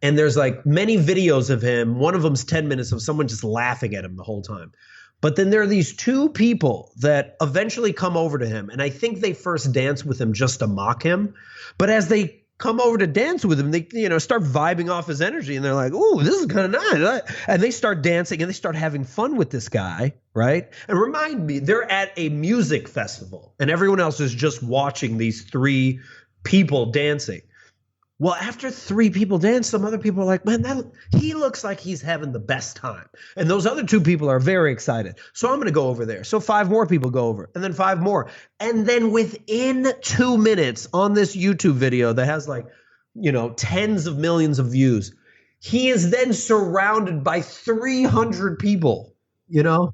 And there's like many videos of him. One of them's 10 minutes of someone just laughing at him the whole time. But then there are these two people that eventually come over to him. And I think they first dance with him just to mock him. But as they come over to dance with him, they start vibing off his energy, and they're like, "Ooh, this is kind of nice," and they start dancing and they start having fun with this guy, right? And remind me, they're at a music festival, and everyone else is just watching these three people dancing. Well, after three people dance, some other people are like, "Man, he looks like he's having the best time," and those other two people are very excited. So I'm going to go over there. So 5 more people go over, and then 5 more, and then within 2 minutes on this YouTube video that has like, tens of millions of views, he is then surrounded by 300 people, and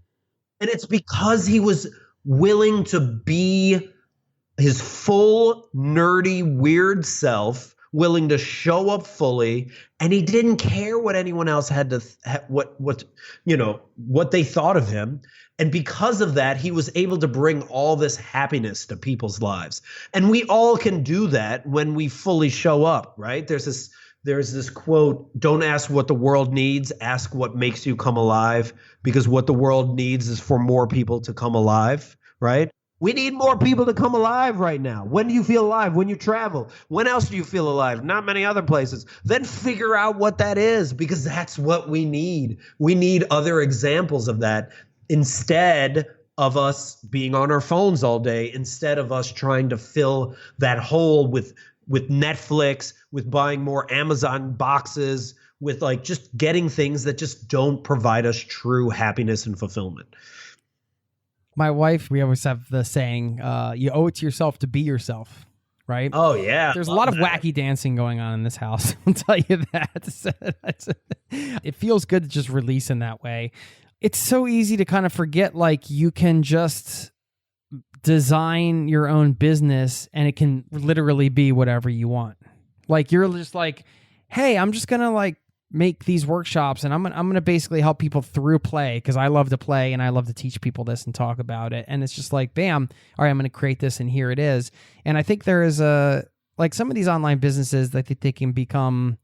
it's because he was willing to be his full nerdy weird self, willing to show up fully, and he didn't care what anyone else had to what they thought of him. And because of that, he was able to bring all this happiness to people's lives. And we all can do that when we fully show up, right? There's this quote, "Don't ask what the world needs, ask what makes you come alive," because what the world needs is for more people to come alive, right? We need more people to come alive right now. When do you feel alive? When you travel. When else do you feel alive? Not many other places. Then figure out what that is, because that's what we need. We need other examples of that instead of us being on our phones all day, instead of us trying to fill that hole with Netflix, with buying more Amazon boxes, with like just getting things that just don't provide us true happiness and fulfillment. My wife, we always have the saying, you owe it to yourself to be yourself, right? Oh, yeah. There's a lot of wacky dancing going on in this house. I'll tell you that. It feels good to just release in that way. It's so easy to kind of forget, like, you can just design your own business and it can literally be whatever you want. Like, you're just like, hey, I'm just going to like make these workshops, and I'm gonna basically help people through play, because I love to play and I love to teach people this and talk about it. And it's just like, bam, all right, I'm gonna create this, and here it is. And I think there is like some of these online businesses that they can become.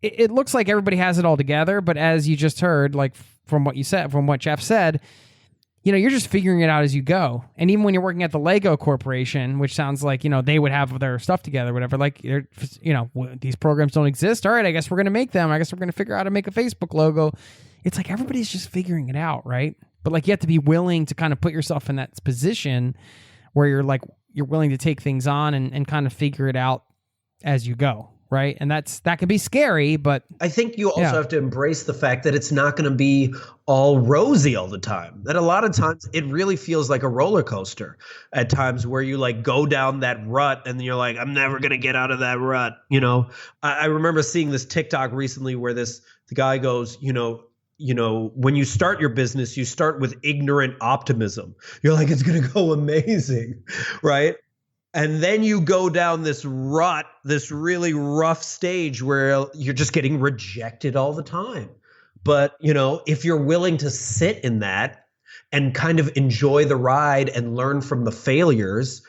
It looks like everybody has it all together, but as you just heard, like from what Jeff said, you're just figuring it out as you go. And even when you're working at the Lego Corporation, which sounds like, they would have their stuff together, whatever, like, these programs don't exist. All right, I guess we're going to make them. I guess we're going to figure out how to make a Facebook logo. It's like everybody's just figuring it out, right? But like, you have to be willing to kind of put yourself in that position where you're willing to take things on and kind of figure it out as you go. Right. And that can be scary, but I think you also have to embrace the fact that it's not going to be all rosy all the time. That a lot of times it really feels like a roller coaster at times, where you like go down that rut and then you're like, I'm never going to get out of that rut. I remember seeing this TikTok recently where the guy goes, when you start your business, you start with ignorant optimism. You're like, it's going to go amazing, right? And then you go down this rut, this really rough stage where you're just getting rejected all the time. But, if you're willing to sit in that and kind of enjoy the ride and learn from the failures,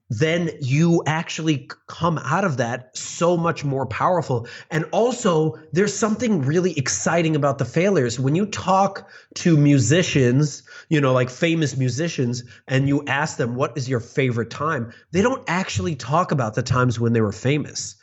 then you actually come out of that so much more powerful. And also, there's something really exciting about the failures. When you talk to musicians, like famous musicians, and you ask them, what is your favorite time? They don't actually talk about the times when they were famous.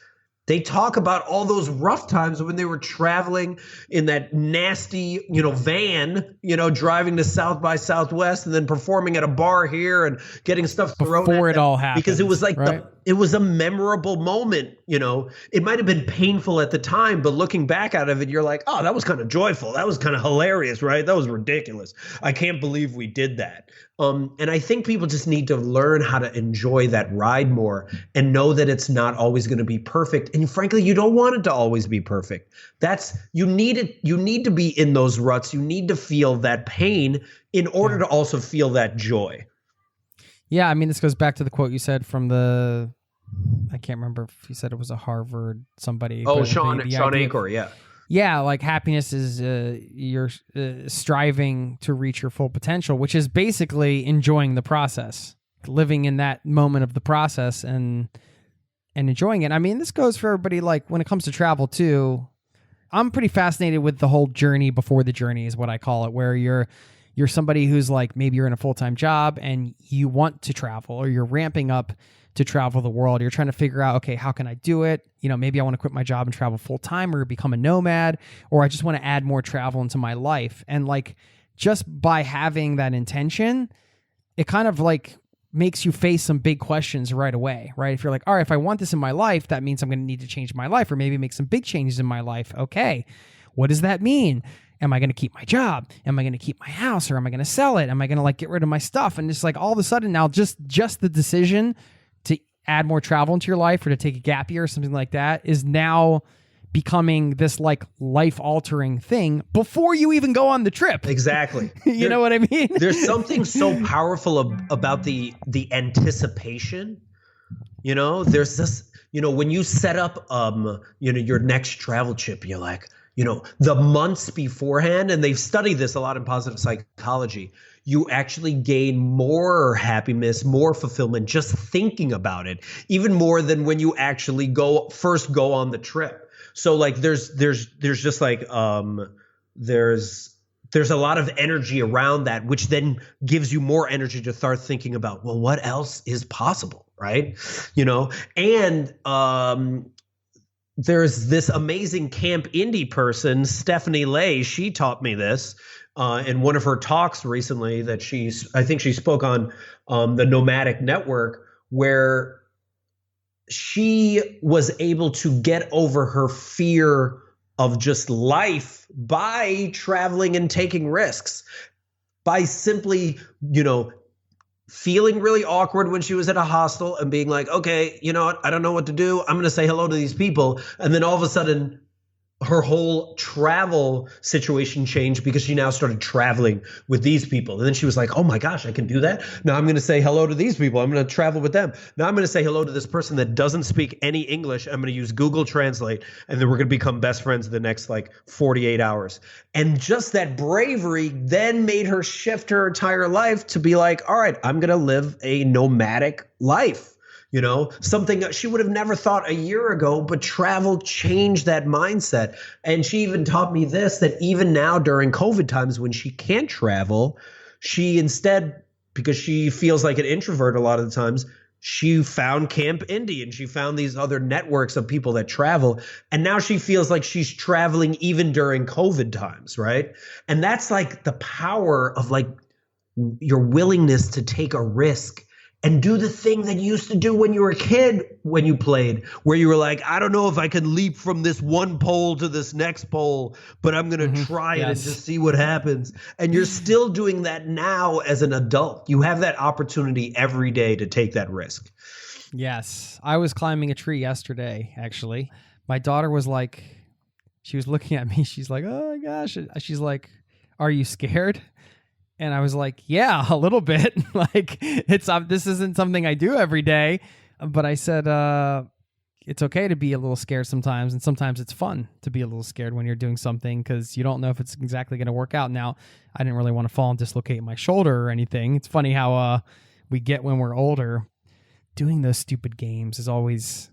They talk about all those rough times when they were traveling in that nasty, van, driving to South by Southwest and then performing at a bar here and getting stuff thrown before at it them. all happened. Because it was like right? it was a memorable moment. It might have been painful at the time, but looking back out of it, you're like, oh, that was kind of joyful. That was kind of hilarious, right? That was ridiculous. I can't believe we did that. And I think people just need to learn how to enjoy that ride more and know that it's not always going to be perfect. And frankly, you don't want it to always be perfect. You need to be in those ruts. You need to feel that pain in order to also feel that joy. Yeah. I mean, this goes back to the quote you said from I can't remember if you said it was a Harvard somebody. Oh, Sean Anchor. Yeah. Yeah, like happiness is you're striving to reach your full potential, which is basically enjoying the process, living in that moment of the process and enjoying it. I mean, this goes for everybody. Like when it comes to travel too, I'm pretty fascinated with the whole journey before the journey is what I call it, where you're somebody who's like, maybe you're in a full-time job and you want to travel, or you're ramping up to travel the world. You're trying to figure out, okay, how can I do it? Maybe I want to quit my job and travel full time, or become a nomad, or I just want to add more travel into my life. And like, just by having that intention, it kind of like makes you face some big questions right away, right? If you're like, all right, if I want this in my life, that means I'm going to need to change my life, or maybe make some big changes in my life. Okay. What does that mean? Am I going to keep my job? Am I going to keep my house, or am I going to sell it? Am I going to like get rid of my stuff? And it's like all of a sudden now just the decision to add more travel into your life, or to take a gap year or something like that, is now becoming this like life altering thing before you even go on the trip. Exactly. You know what I mean? There's something so powerful about the anticipation. There's this, when you set up, your next travel trip, you're like, the months beforehand, and they've studied this a lot in positive psychology, you actually gain more happiness, more fulfillment just thinking about it, even more than when you actually go on the trip. So like there's just like there's a lot of energy around that, which then gives you more energy to start thinking about, well, what else is possible, right? And there's this amazing Camp Indie person, Stephanie Lay. She taught me this in one of her talks recently that I think she spoke on the Nomadic Network, where she was able to get over her fear of just life by traveling and taking risks, by simply, feeling really awkward when she was at a hostel and being like, okay, you know what? I don't know what to do. I'm going to say hello to these people. And then all of a sudden, her whole travel situation changed because she now started traveling with these people. And then she was like, oh my gosh, I can do that. Now I'm going to say hello to these people. I'm going to travel with them. Now I'm going to say hello to this person that doesn't speak any English. I'm going to use Google Translate. And then we're going to become best friends the next 48 hours. And just that bravery then made her shift her entire life to be like, all right, I'm going to live a nomadic life. Something that she would have never thought a year ago, but travel changed that mindset. And she even taught me this, that even now during COVID times when she can't travel, she instead, because she feels like an introvert a lot of the times, she found Camp Indie and she found these other networks of people that travel. And now she feels like she's traveling even during COVID times, right? And that's like the power of like your willingness to take a risk and do the thing that you used to do when you were a kid, when you played, where you were like, I don't know if I can leap from this one pole to this next pole, but I'm going to try it and just see what happens. And you're still doing that now as an adult. You have that opportunity every day to take that risk. Yes. I was climbing a tree yesterday, actually. My daughter was like, she was looking at me. She's like, oh my gosh. She's like, are you scared? And I was like, yeah, a little bit. Like, this isn't something I do every day. But I said, it's okay to be a little scared sometimes. And sometimes it's fun to be a little scared when you're doing something because you don't know if it's exactly going to work out. Now, I didn't really want to fall and dislocate my shoulder or anything. It's funny how we get when we're older. Doing those stupid games is always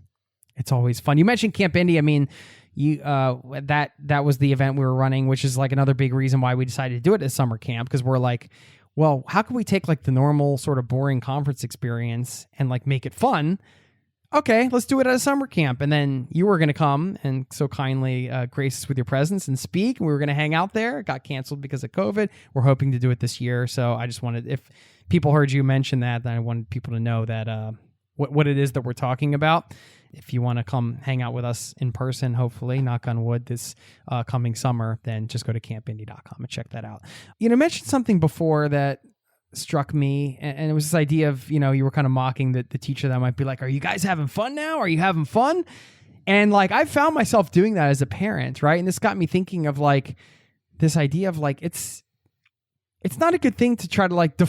fun. You mentioned Camp Indie. I mean, that was the event we were running, which is like another big reason why we decided to do it as summer camp, because we're like, well, how can we take like the normal sort of boring conference experience and like make it fun? Okay, let's do it at a summer camp. And then you were going to come and so kindly grace us with your presence and speak. And we were going to hang out there. It got canceled because of COVID. We're hoping to do it this year. So I just wanted, if people heard you mention that, then I wanted people to know that what it is that we're talking about. If you want to come hang out with us in person, hopefully, knock on wood, this coming summer, then just go to campindy.com and check that out. You know, mentioned something before that struck me, and it was this idea of, you know, you were kind of mocking the teacher that might be like, are you guys having fun now? Are you having fun? And like, I found myself doing that as a parent, right? And this got me thinking of like this idea of like, it's not a good thing to try to like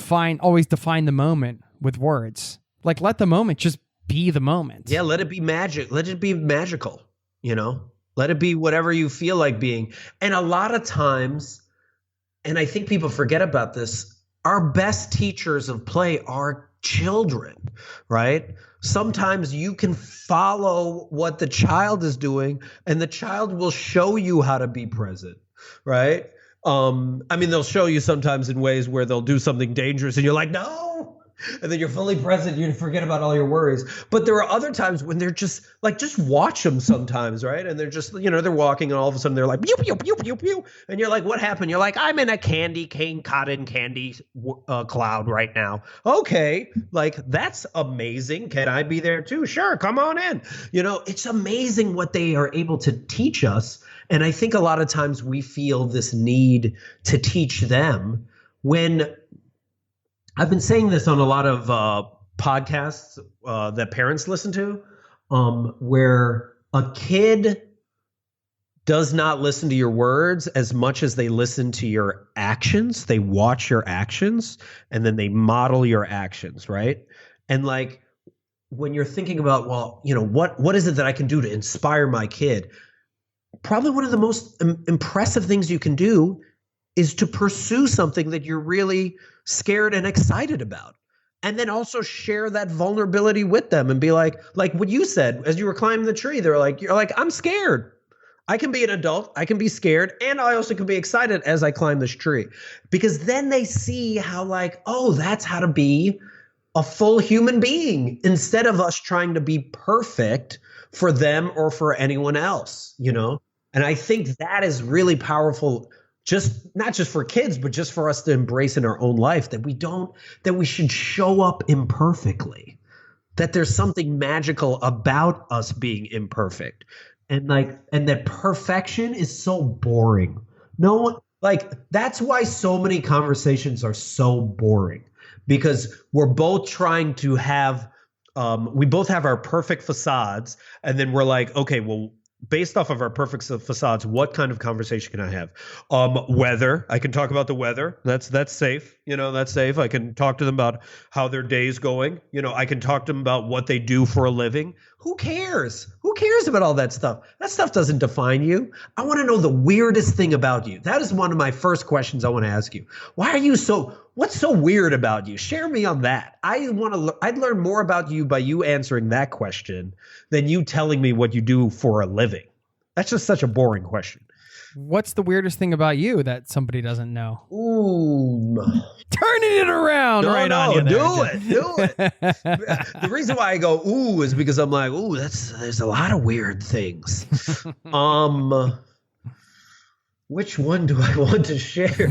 always define the moment with words. Like, let the moment just be the moment. Yeah, let it be magic. Let it be magical, you know? Let it be whatever you feel like being. And a lot of times, and I think people forget about this, our best teachers of play are children, right? Sometimes you can follow what the child is doing and the child will show you how to be present, right? I mean, they'll show you sometimes in ways where they'll do something dangerous and you're like, no. And then you're fully present. You forget about all your worries. But there are other times when they're just like, just watch them sometimes, right? And they're just, you know, they're walking and all of a sudden they're like, pew, pew, pew, pew, pew. And you're like, what happened? You're like, I'm in a cotton candy cloud right now. Okay. Like, that's amazing. Can I be there too? Sure. Come on in. You know, it's amazing what they are able to teach us. And I think a lot of times we feel this need to teach them when I've been saying this on a lot of podcasts that parents listen to, where a kid does not listen to your words as much as they listen to your actions. They watch your actions and then they model your actions, right? And like, when you're thinking about, well, you know, what is it that I can do to inspire my kid? Probably one of the most impressive things you can do is to pursue something that you're really scared and excited about. And then also share that vulnerability with them and be like what you said, as you were climbing the tree, you're like, I'm scared. I can be an adult, I can be scared, and I also can be excited as I climb this tree. Because then they see how like, oh, that's how to be a full human being instead of us trying to be perfect for them or for anyone else, you know? And I think that is really powerful, just not just for kids, but just for us to embrace in our own life, that we should show up imperfectly, that there's something magical about us being imperfect. And that perfection is so boring. No one, like, that's why so many conversations are so boring, because we're both trying to have, we both have our perfect facades. And then we're like, okay, well, based off of our perfect facades, what kind of conversation can I have? Weather. I can talk about the weather. That's safe. You know, that's safe. I can talk to them about how their day's going. You know, I can talk to them about what they do for a living. Who cares? Who cares about all that stuff? That stuff doesn't define you. I want to know the weirdest thing about you. That is one of my first questions I want to ask you. What's so weird about you? Share me on that. I'd learn more about you by you answering that question than you telling me what you do for a living. That's just such a boring question. What's the weirdest thing about you that somebody doesn't know? Ooh. Turning it around on you there. Do it. The reason why I go, ooh, is because I'm like, ooh, there's a lot of weird things. Which one do I want to share?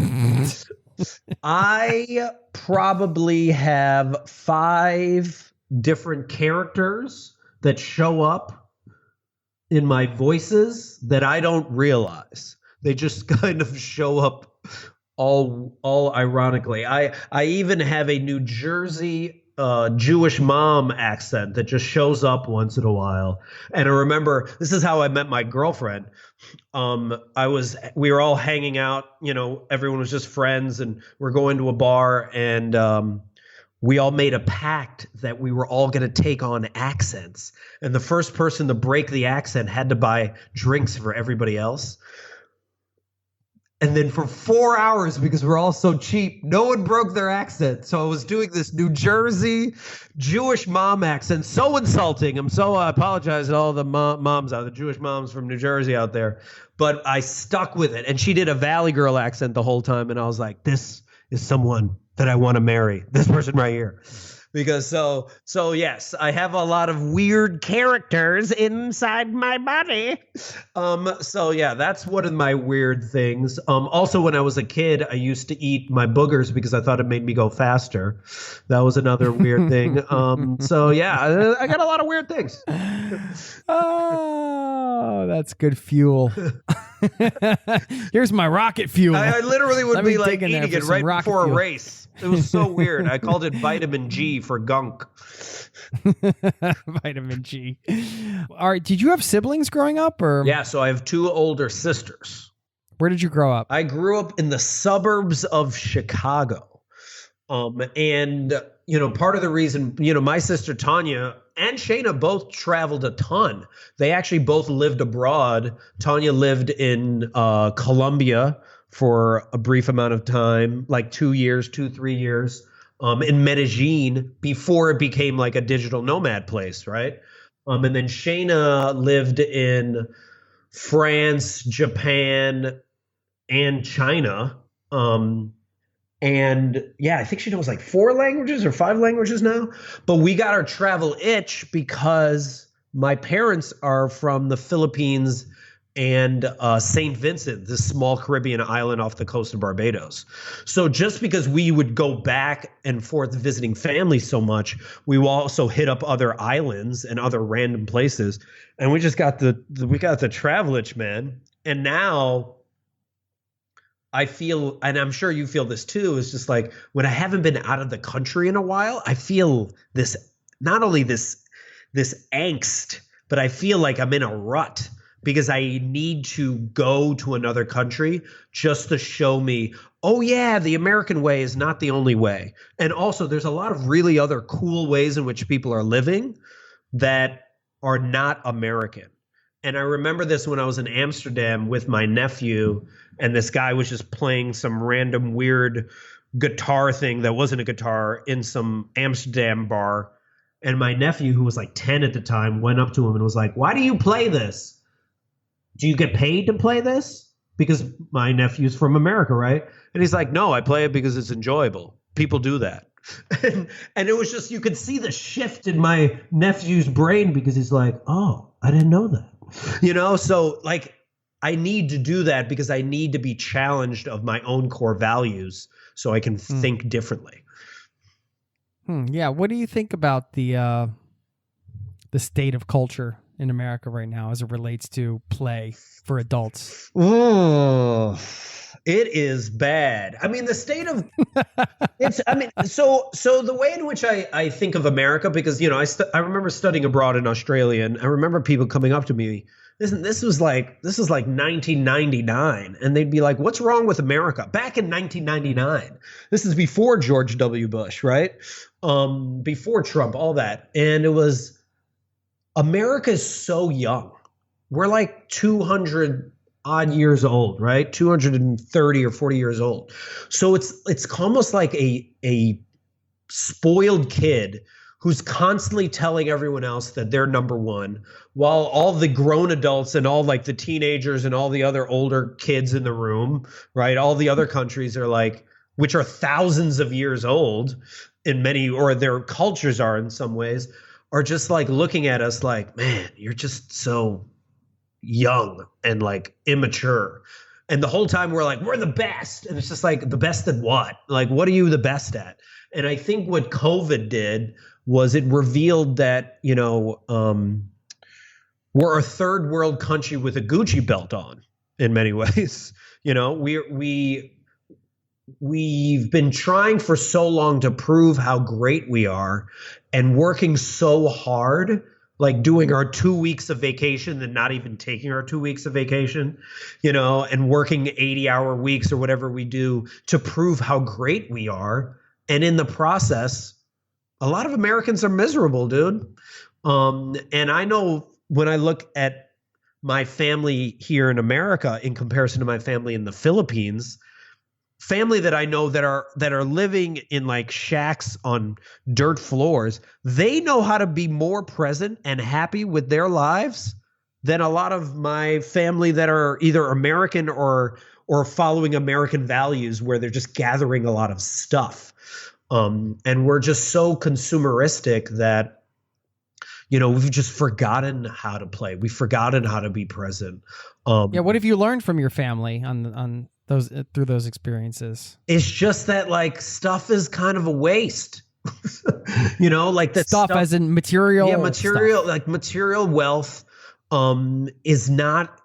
I probably have 5 different characters that show up in my voices that I don't realize. They just kind of show up all ironically. I even have a New Jersey Jewish mom accent that just shows up once in a while. And I remember this is how I met my girlfriend. We were all hanging out, everyone was just friends, and we're going to a bar, and we all made a pact that we were all going to take on accents. And the first person to break the accent had to buy drinks for everybody else. And then for 4 hours, because we're all so cheap, no one broke their accent. So I was doing this New Jersey Jewish mom accent. So insulting. I apologize to all the moms out, the Jewish moms from New Jersey out there. But I stuck with it. And she did a Valley Girl accent the whole time. And I was like, this is someone that I want to marry. This person right here. Because so yes, I have a lot of weird characters inside my body. So yeah, that's one of my weird things. Also, when I was a kid, I used to eat my boogers because I thought it made me go faster. That was another weird thing. So yeah, I got a lot of weird things. Oh, that's good fuel. Here's my rocket fuel. I literally would be like eating it right before a fuel. Race. It was so weird. I called it vitamin G for gunk. Vitamin G. All right. Did you have siblings growing up, or? Yeah. So I have 2 older sisters. Where did you grow up? I grew up in the suburbs of Chicago. And part of the reason, my sister Tanya and Shayna both traveled a ton. They actually both lived abroad. Tanya lived in Colombia for a brief amount of time, like 3 years, in Medellin before it became like a digital nomad place, right? And then Shayna lived in France, Japan, and China. And yeah, I think she knows like 4 languages or 5 languages now. But we got our travel itch because my parents are from the Philippines and St. Vincent, this small Caribbean island off the coast of Barbados. So just because we would go back and forth visiting family so much, we will also hit up other islands and other random places. And we just got the travel itch, man. And now I feel, and I'm sure you feel this too, is just like when I haven't been out of the country in a while, I feel this, not only this angst, but I feel like I'm in a rut because I need to go to another country just to show me, oh yeah, the American way is not the only way. And also there's a lot of really other cool ways in which people are living that are not American. And I remember this when I was in Amsterdam with my nephew, and this guy was just playing some random weird guitar thing that wasn't a guitar in some Amsterdam bar. And my nephew, who was like 10 at the time, went up to him and was like, "Why do you play this? Do you get paid to play this?" Because my nephew's from America, right? And he's like, "No, I play it because it's enjoyable. People do that." And it was just, you could see the shift in my nephew's brain because he's like, "Oh, I didn't know that." So like I need to do that because I need to be challenged of my own core values so I can think differently. Yeah. What do you think about the state of culture in America right now as it relates to play for adults? Oh, it is bad. I mean, the state of so the way in which I think of America, because, I remember studying abroad in Australia, and I remember people coming up to me, this was like 1999, and they'd be like, "What's wrong with America?" Back in 1999. This is before George W. Bush, right? Before Trump, all that. And it was, America is so young. We're like 200 odd years old, right? 230 or 40 years old. So it's almost like a spoiled kid who's constantly telling everyone else that they're number one, while all the grown adults and all like the teenagers and all the other older kids in the room, right? All the other countries are like, which are thousands of years old in many, or their cultures are in some ways, are just like looking at us like, "Man, you're just so young and like immature." And the whole time we're like, "We're the best." And it's just like, the best at what? Like, what are you the best at? And I think what COVID did was it revealed that, we're a third world country with a Gucci belt on in many ways. we've been trying for so long to prove how great we are and working so hard, like doing our 2 weeks of vacation and not even taking our 2 weeks of vacation, and working 80-hour weeks or whatever we do to prove how great we are. And in the process, a lot of Americans are miserable, dude. And I know when I look at my family here in America in comparison to my family in the Philippines, family that I know that are living in like shacks on dirt floors, they know how to be more present and happy with their lives than a lot of my family that are either American or following American values, where they're just gathering a lot of stuff. And we're just so consumeristic that, we've just forgotten how to play. We've forgotten how to be present. What have you learned from your family on those through those experiences? It's just that like stuff is kind of a waste. Like that stuff as in material. Yeah, material stuff. Like material wealth is not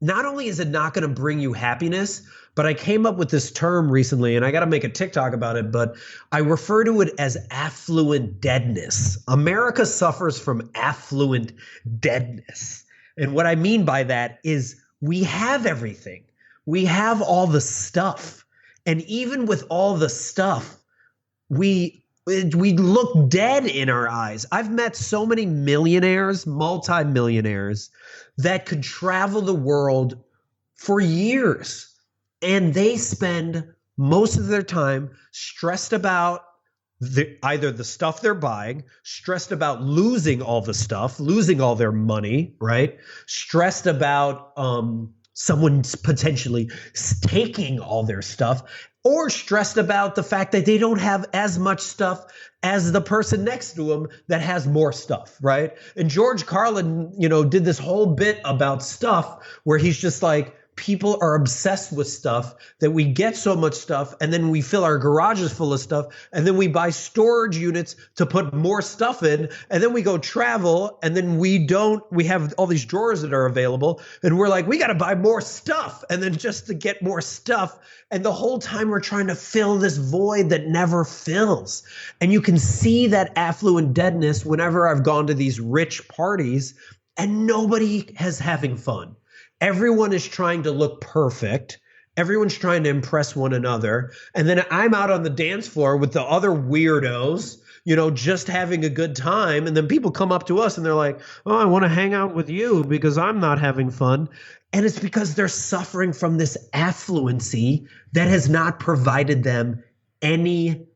only is it not going to bring you happiness, but I came up with this term recently, and I got to make a TikTok about it, but I refer to it as affluent deadness. America suffers from affluent deadness. And what I mean by that is we have everything. We have all the stuff. And even with all the stuff, we look dead in our eyes. I've met so many millionaires, multimillionaires, that could travel the world for years. And they spend most of their time stressed about either the stuff they're buying, stressed about losing all the stuff, losing all their money, right? Stressed about someone's potentially taking all their stuff, or stressed about the fact that they don't have as much stuff as the person next to them that has more stuff, right? And George Carlin, did this whole bit about stuff where he's just like, people are obsessed with stuff, that we get so much stuff, and then we fill our garages full of stuff, and then we buy storage units to put more stuff in, and then we go travel, and then we have all these drawers that are available, and we're like, we got to buy more stuff, and then just to get more stuff, and the whole time we're trying to fill this void that never fills. And you can see that affluent deadness whenever I've gone to these rich parties, and nobody is having fun. Everyone is trying to look perfect. Everyone's trying to impress one another. And then I'm out on the dance floor with the other weirdos, just having a good time. And then people come up to us and they're like, oh, I want to hang out with you because I'm not having fun. And it's because they're suffering from this affluency that has not provided them anything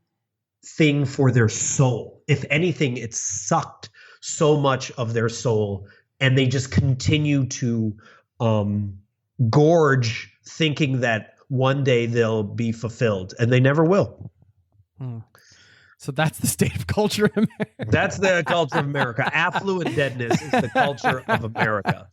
for their soul. If anything, it's sucked so much of their soul, and they just continue to gorge, thinking that one day they'll be fulfilled, and they never will. So that's the state of culture in America. That's the culture of America. Affluent deadness is the culture of America.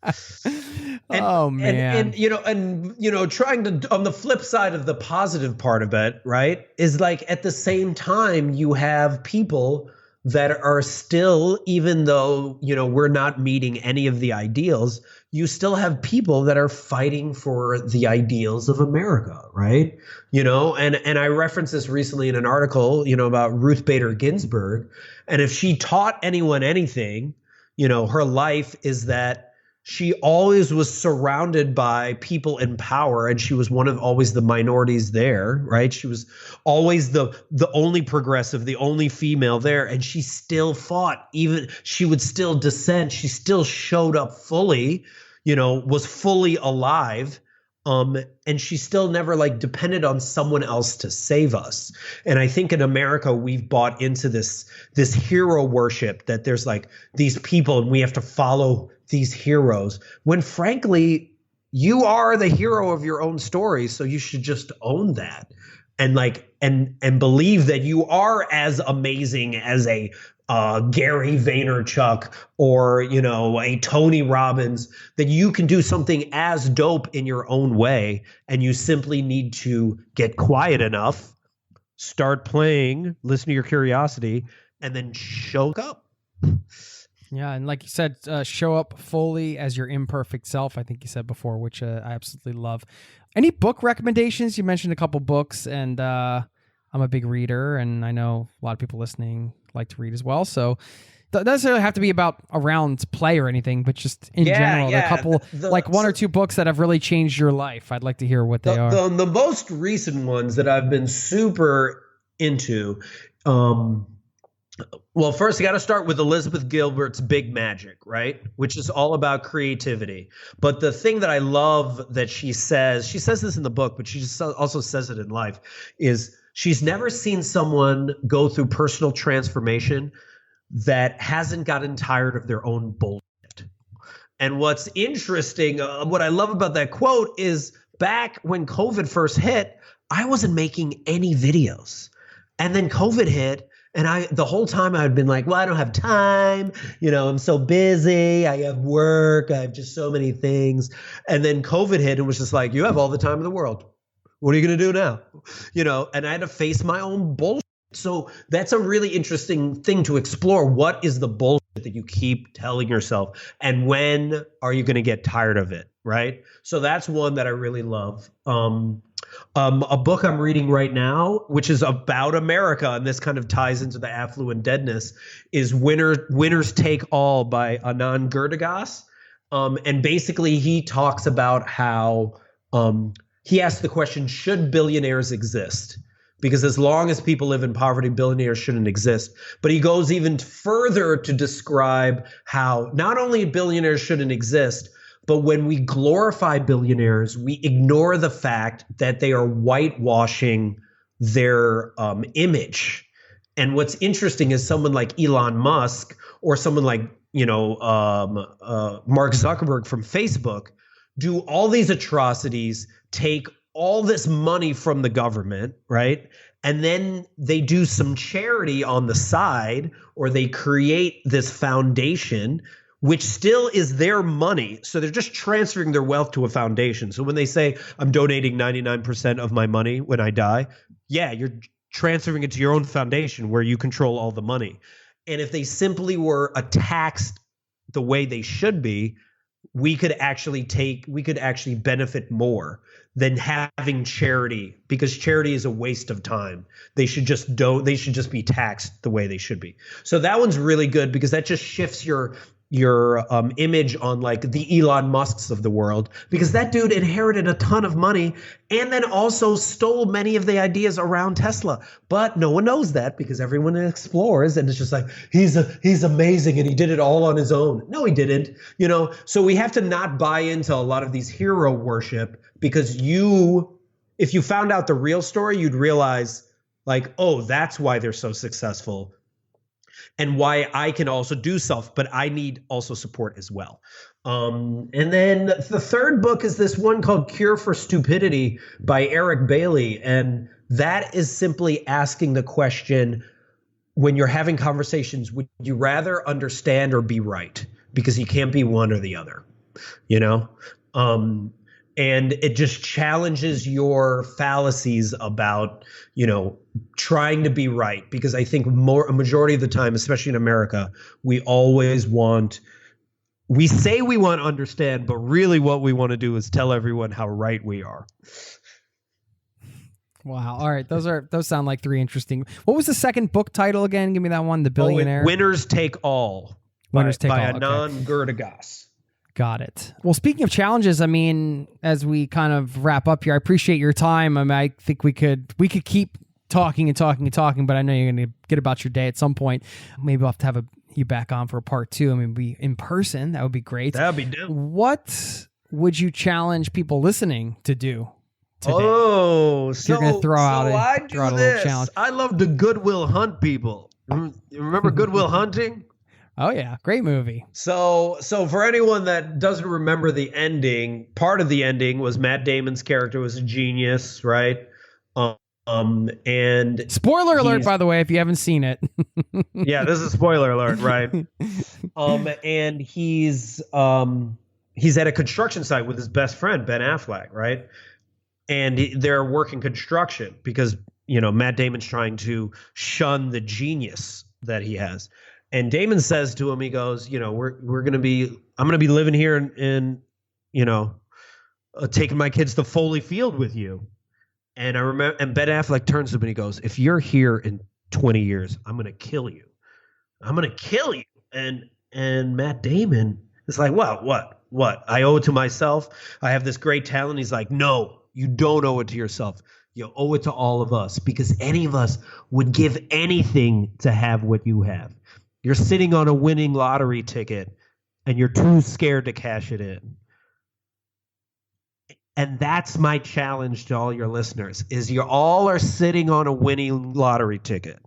Oh man. And trying to, on the flip side of the positive part of it, right, is like at the same time you have people that are still, even though, we're not meeting any of the ideals, you still have people that are fighting for the ideals of America, right? And I referenced this recently in an article, about Ruth Bader Ginsburg. And if she taught anyone anything, her life is that she always was surrounded by people in power, and she was one of always the minorities there, right? She was always the only progressive, the only female there, and she still fought. Even she would still dissent. She still showed up fully, was fully alive. And she still never depended on someone else to save us. And I think in America, we've bought into this hero worship, that there's these people and we have to follow these heroes, when frankly, you are the hero of your own story. So you should just own that and believe that you are as amazing as a Gary Vaynerchuk or, a Tony Robbins, that you can do something as dope in your own way. And you simply need to get quiet enough, start playing, listen to your curiosity, and then show up. Yeah, and like you said, show up fully as your imperfect self, I think you said before, which I absolutely love. Any book recommendations? You mentioned a couple books, and I'm a big reader, and I know a lot of people listening like to read as well. So it doesn't necessarily have to be about around play or anything, but just in general. There are a couple, like one or two books that have really changed your life. I'd like to hear what they are. The most recent ones that I've been super into, well, first you got to start with Elizabeth Gilbert's Big Magic, right? Which is all about creativity. But the thing that I love that she says this in the book, but she just also says it in life, is she's never seen someone go through personal transformation that hasn't gotten tired of their own bullshit. And what's interesting, what I love about that quote is back when COVID first hit, I wasn't making any videos. And then COVID hit. And the whole time I'd been like, well, I don't have time. I'm so busy. I have work. I have just so many things. And then COVID hit and was just like, you have all the time in the world. What are you going to do now? And I had to face my own bullshit. So that's a really interesting thing to explore. What is the bullshit that you keep telling yourself? And when are you going to get tired of it? Right. So that's one that I really love. A book I'm reading right now, which is about America, and this kind of ties into the affluent deadness, is Winners Take All by Anand Gurdagas. And basically he talks about how he asked the question, should billionaires exist? Because as long as people live in poverty, billionaires shouldn't exist. But he goes even further to describe how not only billionaires shouldn't exist, but when we glorify billionaires, we ignore the fact that they are whitewashing their image. And what's interesting is someone like Elon Musk or someone like, Mark Zuckerberg from Facebook do all these atrocities, take all this money from the government, right? And then they do some charity on the side, or they create this foundation which still is their money. So they're just transferring their wealth to a foundation. So when they say, I'm donating 99% of my money when I die, yeah, you're transferring it to your own foundation where you control all the money. And if they simply were taxed the way they should be, we could actually benefit more than having charity, because charity is a waste of time. They should just be taxed the way they should be. So that one's really good because that just shifts your image on like the Elon Musks of the world, because that dude inherited a ton of money and then also stole many of the ideas around Tesla. But no one knows that because everyone explores and it's just like, he's amazing and he did it all on his own. No, he didn't, so we have to not buy into a lot of these hero worship, because if you found out the real story, you'd realize like, oh, that's why they're so successful. And why I can also do stuff, but I need also support as well. And then the third book is this one called Cure for Stupidity by Eric Bailey. And that is simply asking the question, when you're having conversations, would you rather understand or be right? Because you can't be one or the other, and it just challenges your fallacies about, trying to be right. Because I think a majority of the time, especially in America, we say we want to understand, but really what we want to do is tell everyone how right we are. Wow. All right. Those sound like three interesting. What was the second book title again? Give me that one. The Billionaire. Winners Take All. Winners Take All. By Anand Gurdagas. Got it. Well, speaking of challenges, I mean, as we kind of wrap up here, I appreciate your time. I mean, I think we could keep talking and talking and talking, but I know you're going to get about your day at some point. Maybe we'll have to have you back on for a part two. I mean, be in person. That would be great. That would be dope. What would you challenge people listening to do today? Oh, so you're going to throw out a little challenge. I love to Goodwill Hunt people. Remember Goodwill Hunting? Oh yeah, great movie. So for anyone that doesn't remember the ending, part of the ending was Matt Damon's character was a genius, right? And spoiler alert, by the way, if you haven't seen it. Yeah, this is a spoiler alert, right? And he's at a construction site with his best friend Ben Affleck, right? And they're working construction because Matt Damon's trying to shun the genius that he has. And Damon says to him, he goes, I'm going to be living here in taking my kids to Foley Field with you. And I remember, and Ben Affleck turns to him and he goes, if you're here in 20 years, I'm going to kill you. I'm going to kill you. And Matt Damon is like, what? I owe it to myself. I have this great talent. He's like, no, you don't owe it to yourself. You owe it to all of us, because any of us would give anything to have what you have. You're sitting on a winning lottery ticket and you're too scared to cash it in. And that's my challenge to all your listeners, is you all are sitting on a winning lottery ticket.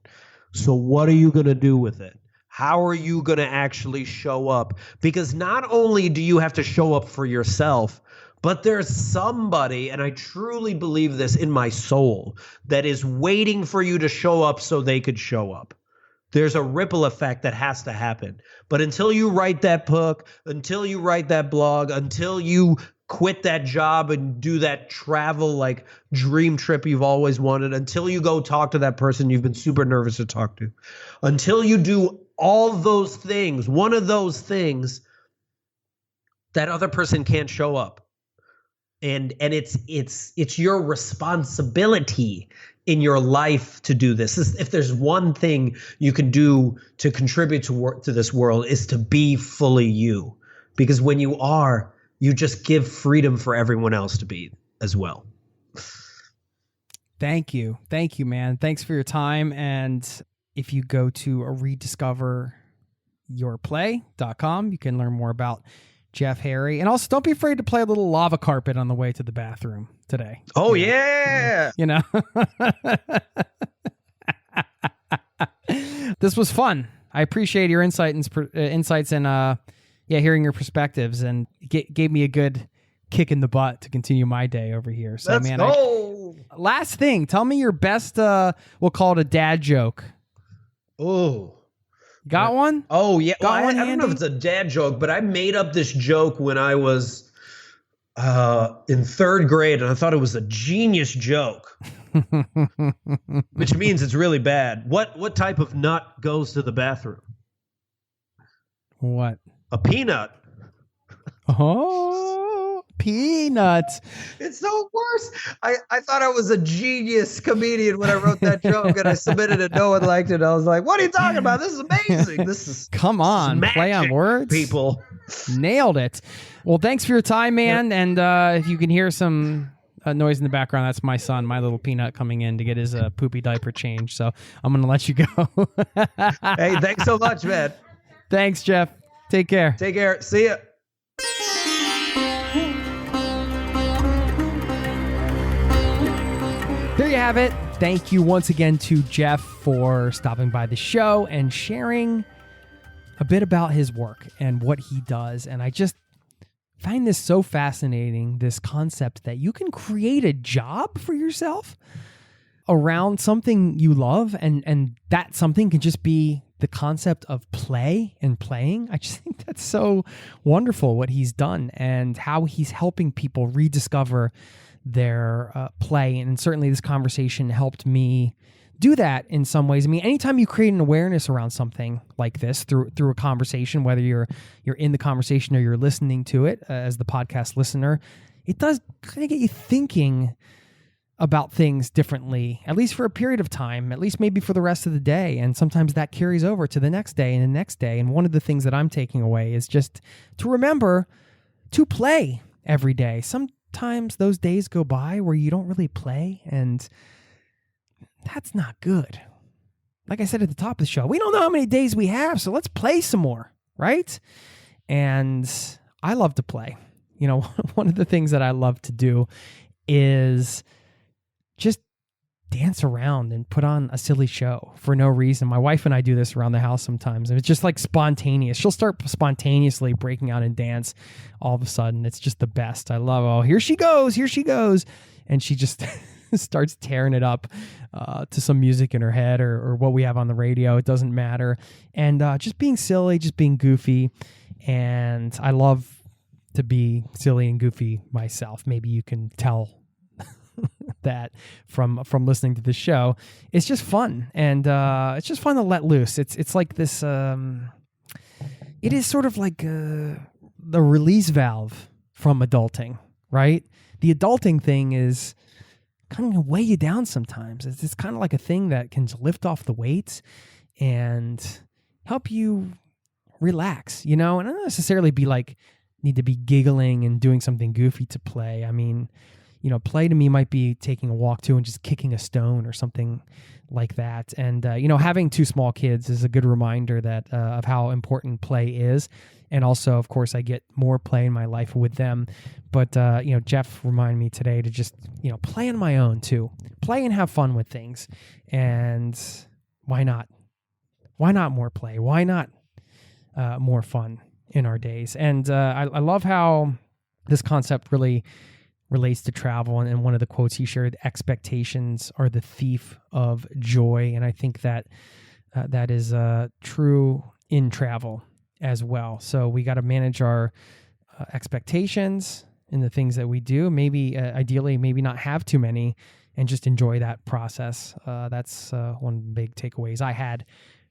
So what are you going to do with it? How are you going to actually show up? Because not only do you have to show up for yourself, but there's somebody, and I truly believe this in my soul, that is waiting for you to show up so they could show up. There's a ripple effect that has to happen. But until you write that book, until you write that blog, until you quit that job and do that travel like dream trip you've always wanted, until you go talk to that person you've been super nervous to talk to, until you do all those things, one of those things, that other person can't show up. And it's your responsibility in your life to do this. If there's one thing you can do to contribute to this world, is to be fully you. Because when you are, you just give freedom for everyone else to be as well. Thank you, man. Thanks for your time. And if you go to rediscoveryourplay.com, you can learn more about Jeff Harry. And also, don't be afraid to play a little lava carpet on the way to the bathroom today. Oh, yeah. This was fun. I appreciate your insights and hearing your perspectives, and gave me a good kick in the butt to continue my day over here. So, Let's go. Last thing, tell me your best, we'll call it a dad joke. Oh. Got one? Oh, yeah. Well, I don't know handy? if it's a dad joke, but I made up this joke when I was in third grade, and I thought it was a genius joke, which means it's really bad. What type of nut goes to the bathroom? What? A peanut. Oh, peanuts. It's so worse. I thought I was a genius comedian when I wrote that joke, and I submitted it. No one liked it. I was like, what are you talking about? This is amazing. Come on, this is play on magic, words. people. Nailed it. Well, thanks for your time, man. And if you can hear some noise in the background, that's my son, my little peanut, coming in to get his poopy diaper changed. So I'm going to let you go. Hey, thanks so much, man. Thanks, Jeff. Take care. Take care. See ya. There you have it. Thank you once again to Jeff for stopping by the show and sharing a bit about his work and what he does. And I just find this so fascinating, this concept that you can create a job for yourself around something you love, and that something can just be the concept of play and playing. I just think that's so wonderful what he's done and how he's helping people rediscover their play. And certainly this conversation helped me do that in some ways. I mean, anytime you create an awareness around something like this through a conversation, whether you're in the conversation or you're listening to it as the podcast listener, it does kind of get you thinking about things differently, at least for a period of time, at least maybe for the rest of the day. And sometimes that carries over to the next day and the next day. And one of the things that I'm taking away is just to remember to play every day. Sometimes those days go by where you don't really play, and that's not good. Like I said at the top of the show, we don't know how many days we have, so let's play some more, right? And I love to play. You know, one of the things that I love to do is just dance around and put on a silly show for no reason. My wife and I do this around the house sometimes, and it's just like spontaneous. She'll start spontaneously breaking out in dance all of a sudden. It's just the best. I love, oh, here she goes. And she just starts tearing it up to some music in her head or what we have on the radio. It doesn't matter. And just being silly, just being goofy. And I love to be silly and goofy myself. Maybe you can tell that from listening to the show. It's just fun, and it's just fun to let loose. It's like this. It is sort of like the release valve from adulting, right? The adulting thing is kind of weigh you down sometimes. It's kind of like a thing that can lift off the weights and help you relax, and not necessarily be like need to be giggling and doing something goofy to play. I mean, play to me might be taking a walk too and just kicking a stone or something like that. And, having two small kids is a good reminder that of how important play is. And also, of course, I get more play in my life with them. But, Jeff reminded me today to just, play on my own too. Play and have fun with things. And why not? Why not more play? Why not more fun in our days? And I love how this concept really relates to travel. And one of the quotes he shared, expectations are the thief of joy. And I think that that is true in travel as well. So we got to manage our expectations in the things that we do. Maybe ideally, maybe not have too many and just enjoy that process. That's one of the big takeaways I had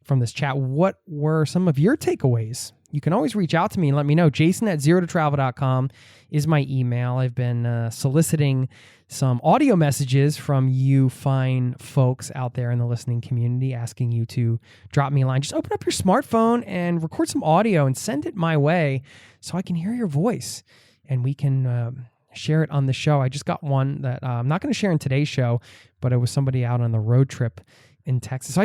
from this chat. What were some of your takeaways? You can always reach out to me and let me know. Jason@zerototravel.com is my email. I've been soliciting some audio messages from you fine folks out there in the listening community, asking you to drop me a line. Just open up your smartphone and record some audio and send it my way so I can hear your voice and we can share it on the show. I just got one that I'm not going to share in today's show, but it was somebody out on the road trip in Texas. So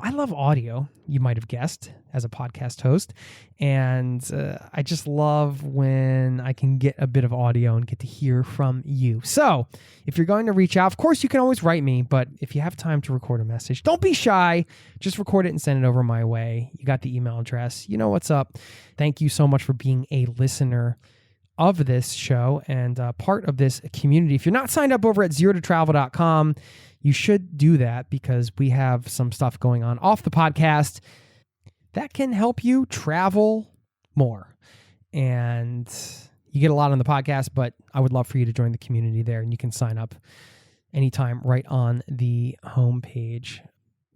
I love audio, you might have guessed, as a podcast host. And I just love when I can get a bit of audio and get to hear from you. So if you're going to reach out, of course, you can always write me, but if you have time to record a message, don't be shy. Just record it and send it over my way. You got the email address. You know what's up. Thank you so much for being a listener of this show and part of this community. If you're not signed up over at zerototravel.com, you should do that because we have some stuff going on off the podcast that can help you travel more. And you get a lot on the podcast, but I would love for you to join the community there, and you can sign up anytime right on the homepage.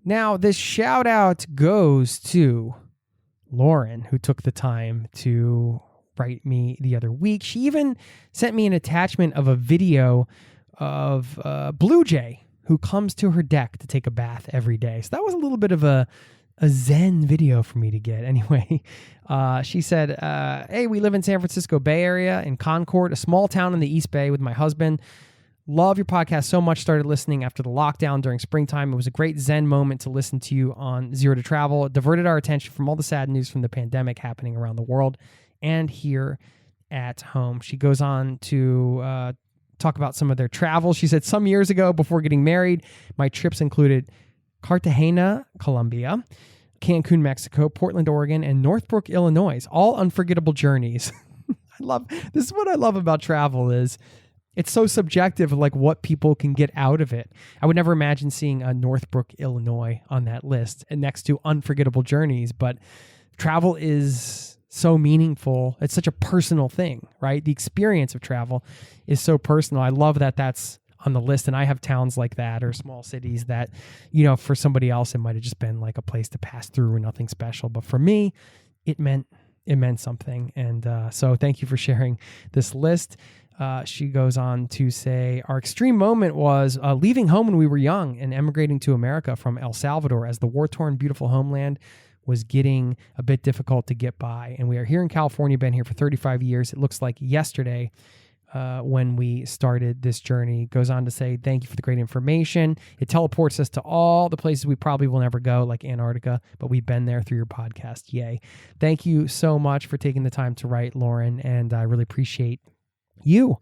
Now, this shout out goes to Lauren, who took the time to write me the other week. She even sent me an attachment of a video of Blue Jay, who comes to her deck to take a bath every day. So that was a little bit of a zen video for me to get. Anyway, she said, hey, we live in San Francisco Bay Area in Concord, a small town in the East Bay with my husband. Love your podcast so much. Started listening after the lockdown during springtime. It was a great zen moment to listen to you on Zero to Travel. It diverted our attention from all the sad news from the pandemic happening around the world and here at home. She goes on to talk about some of their travel. She said, some years ago, before getting married, my trips included Cartagena, Colombia, Cancun, Mexico, Portland, Oregon, and Northbrook, Illinois. All unforgettable journeys. This is what I love about travel is it's so subjective, like what people can get out of it. I would never imagine seeing a Northbrook, Illinois on that list and next to unforgettable journeys, but travel is so meaningful. It's such a personal thing, right? The experience of travel is so personal. I love that that's on the list. And I have towns like that or small cities that, for somebody else, it might have just been like a place to pass through or nothing special. But for me, it meant something. And so thank you for sharing this list. She goes on to say, our extreme moment was leaving home when we were young and emigrating to America from El Salvador as the war-torn, beautiful homeland was getting a bit difficult to get by. And we are here in California, been here for 35 years. It looks like yesterday when we started this journey. Goes on to say, thank you for the great information. It teleports us to all the places we probably will never go, like Antarctica, but we've been there through your podcast. Yay. Thank you so much for taking the time to write, Lauren. And I really appreciate you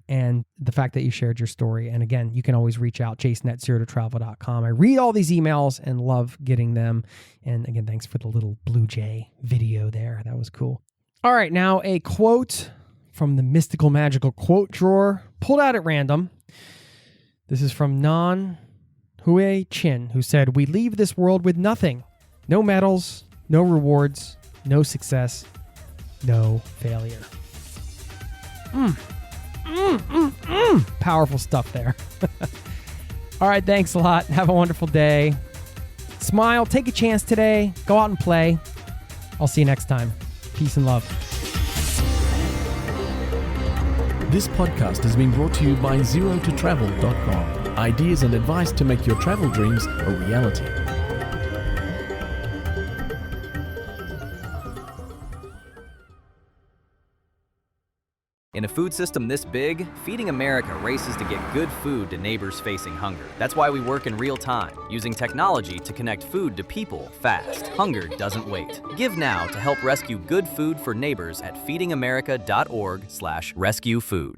and the fact that you shared your story. And again, you can always reach out, jason@zerototravel.com. I read all these emails and love getting them. And again, thanks for the little Blue Jay video there. That was cool. All right, now a quote from the mystical, magical quote drawer, pulled out at random. This is from Nan Hui Chin, who said, we leave this world with nothing. No medals, no rewards, no success, no failure. Powerful stuff there. All right, thanks a lot. Have a wonderful day. Smile, take a chance today. Go out and play. I'll see you next time. Peace and love. This podcast has been brought to you by ZeroToTravel.com. Ideas and advice to make your travel dreams a reality. In a food system this big, Feeding America races to get good food to neighbors facing hunger. That's why we work in real time, using technology to connect food to people fast. Hunger doesn't wait. Give now to help rescue good food for neighbors at feedingamerica.org/rescuefood.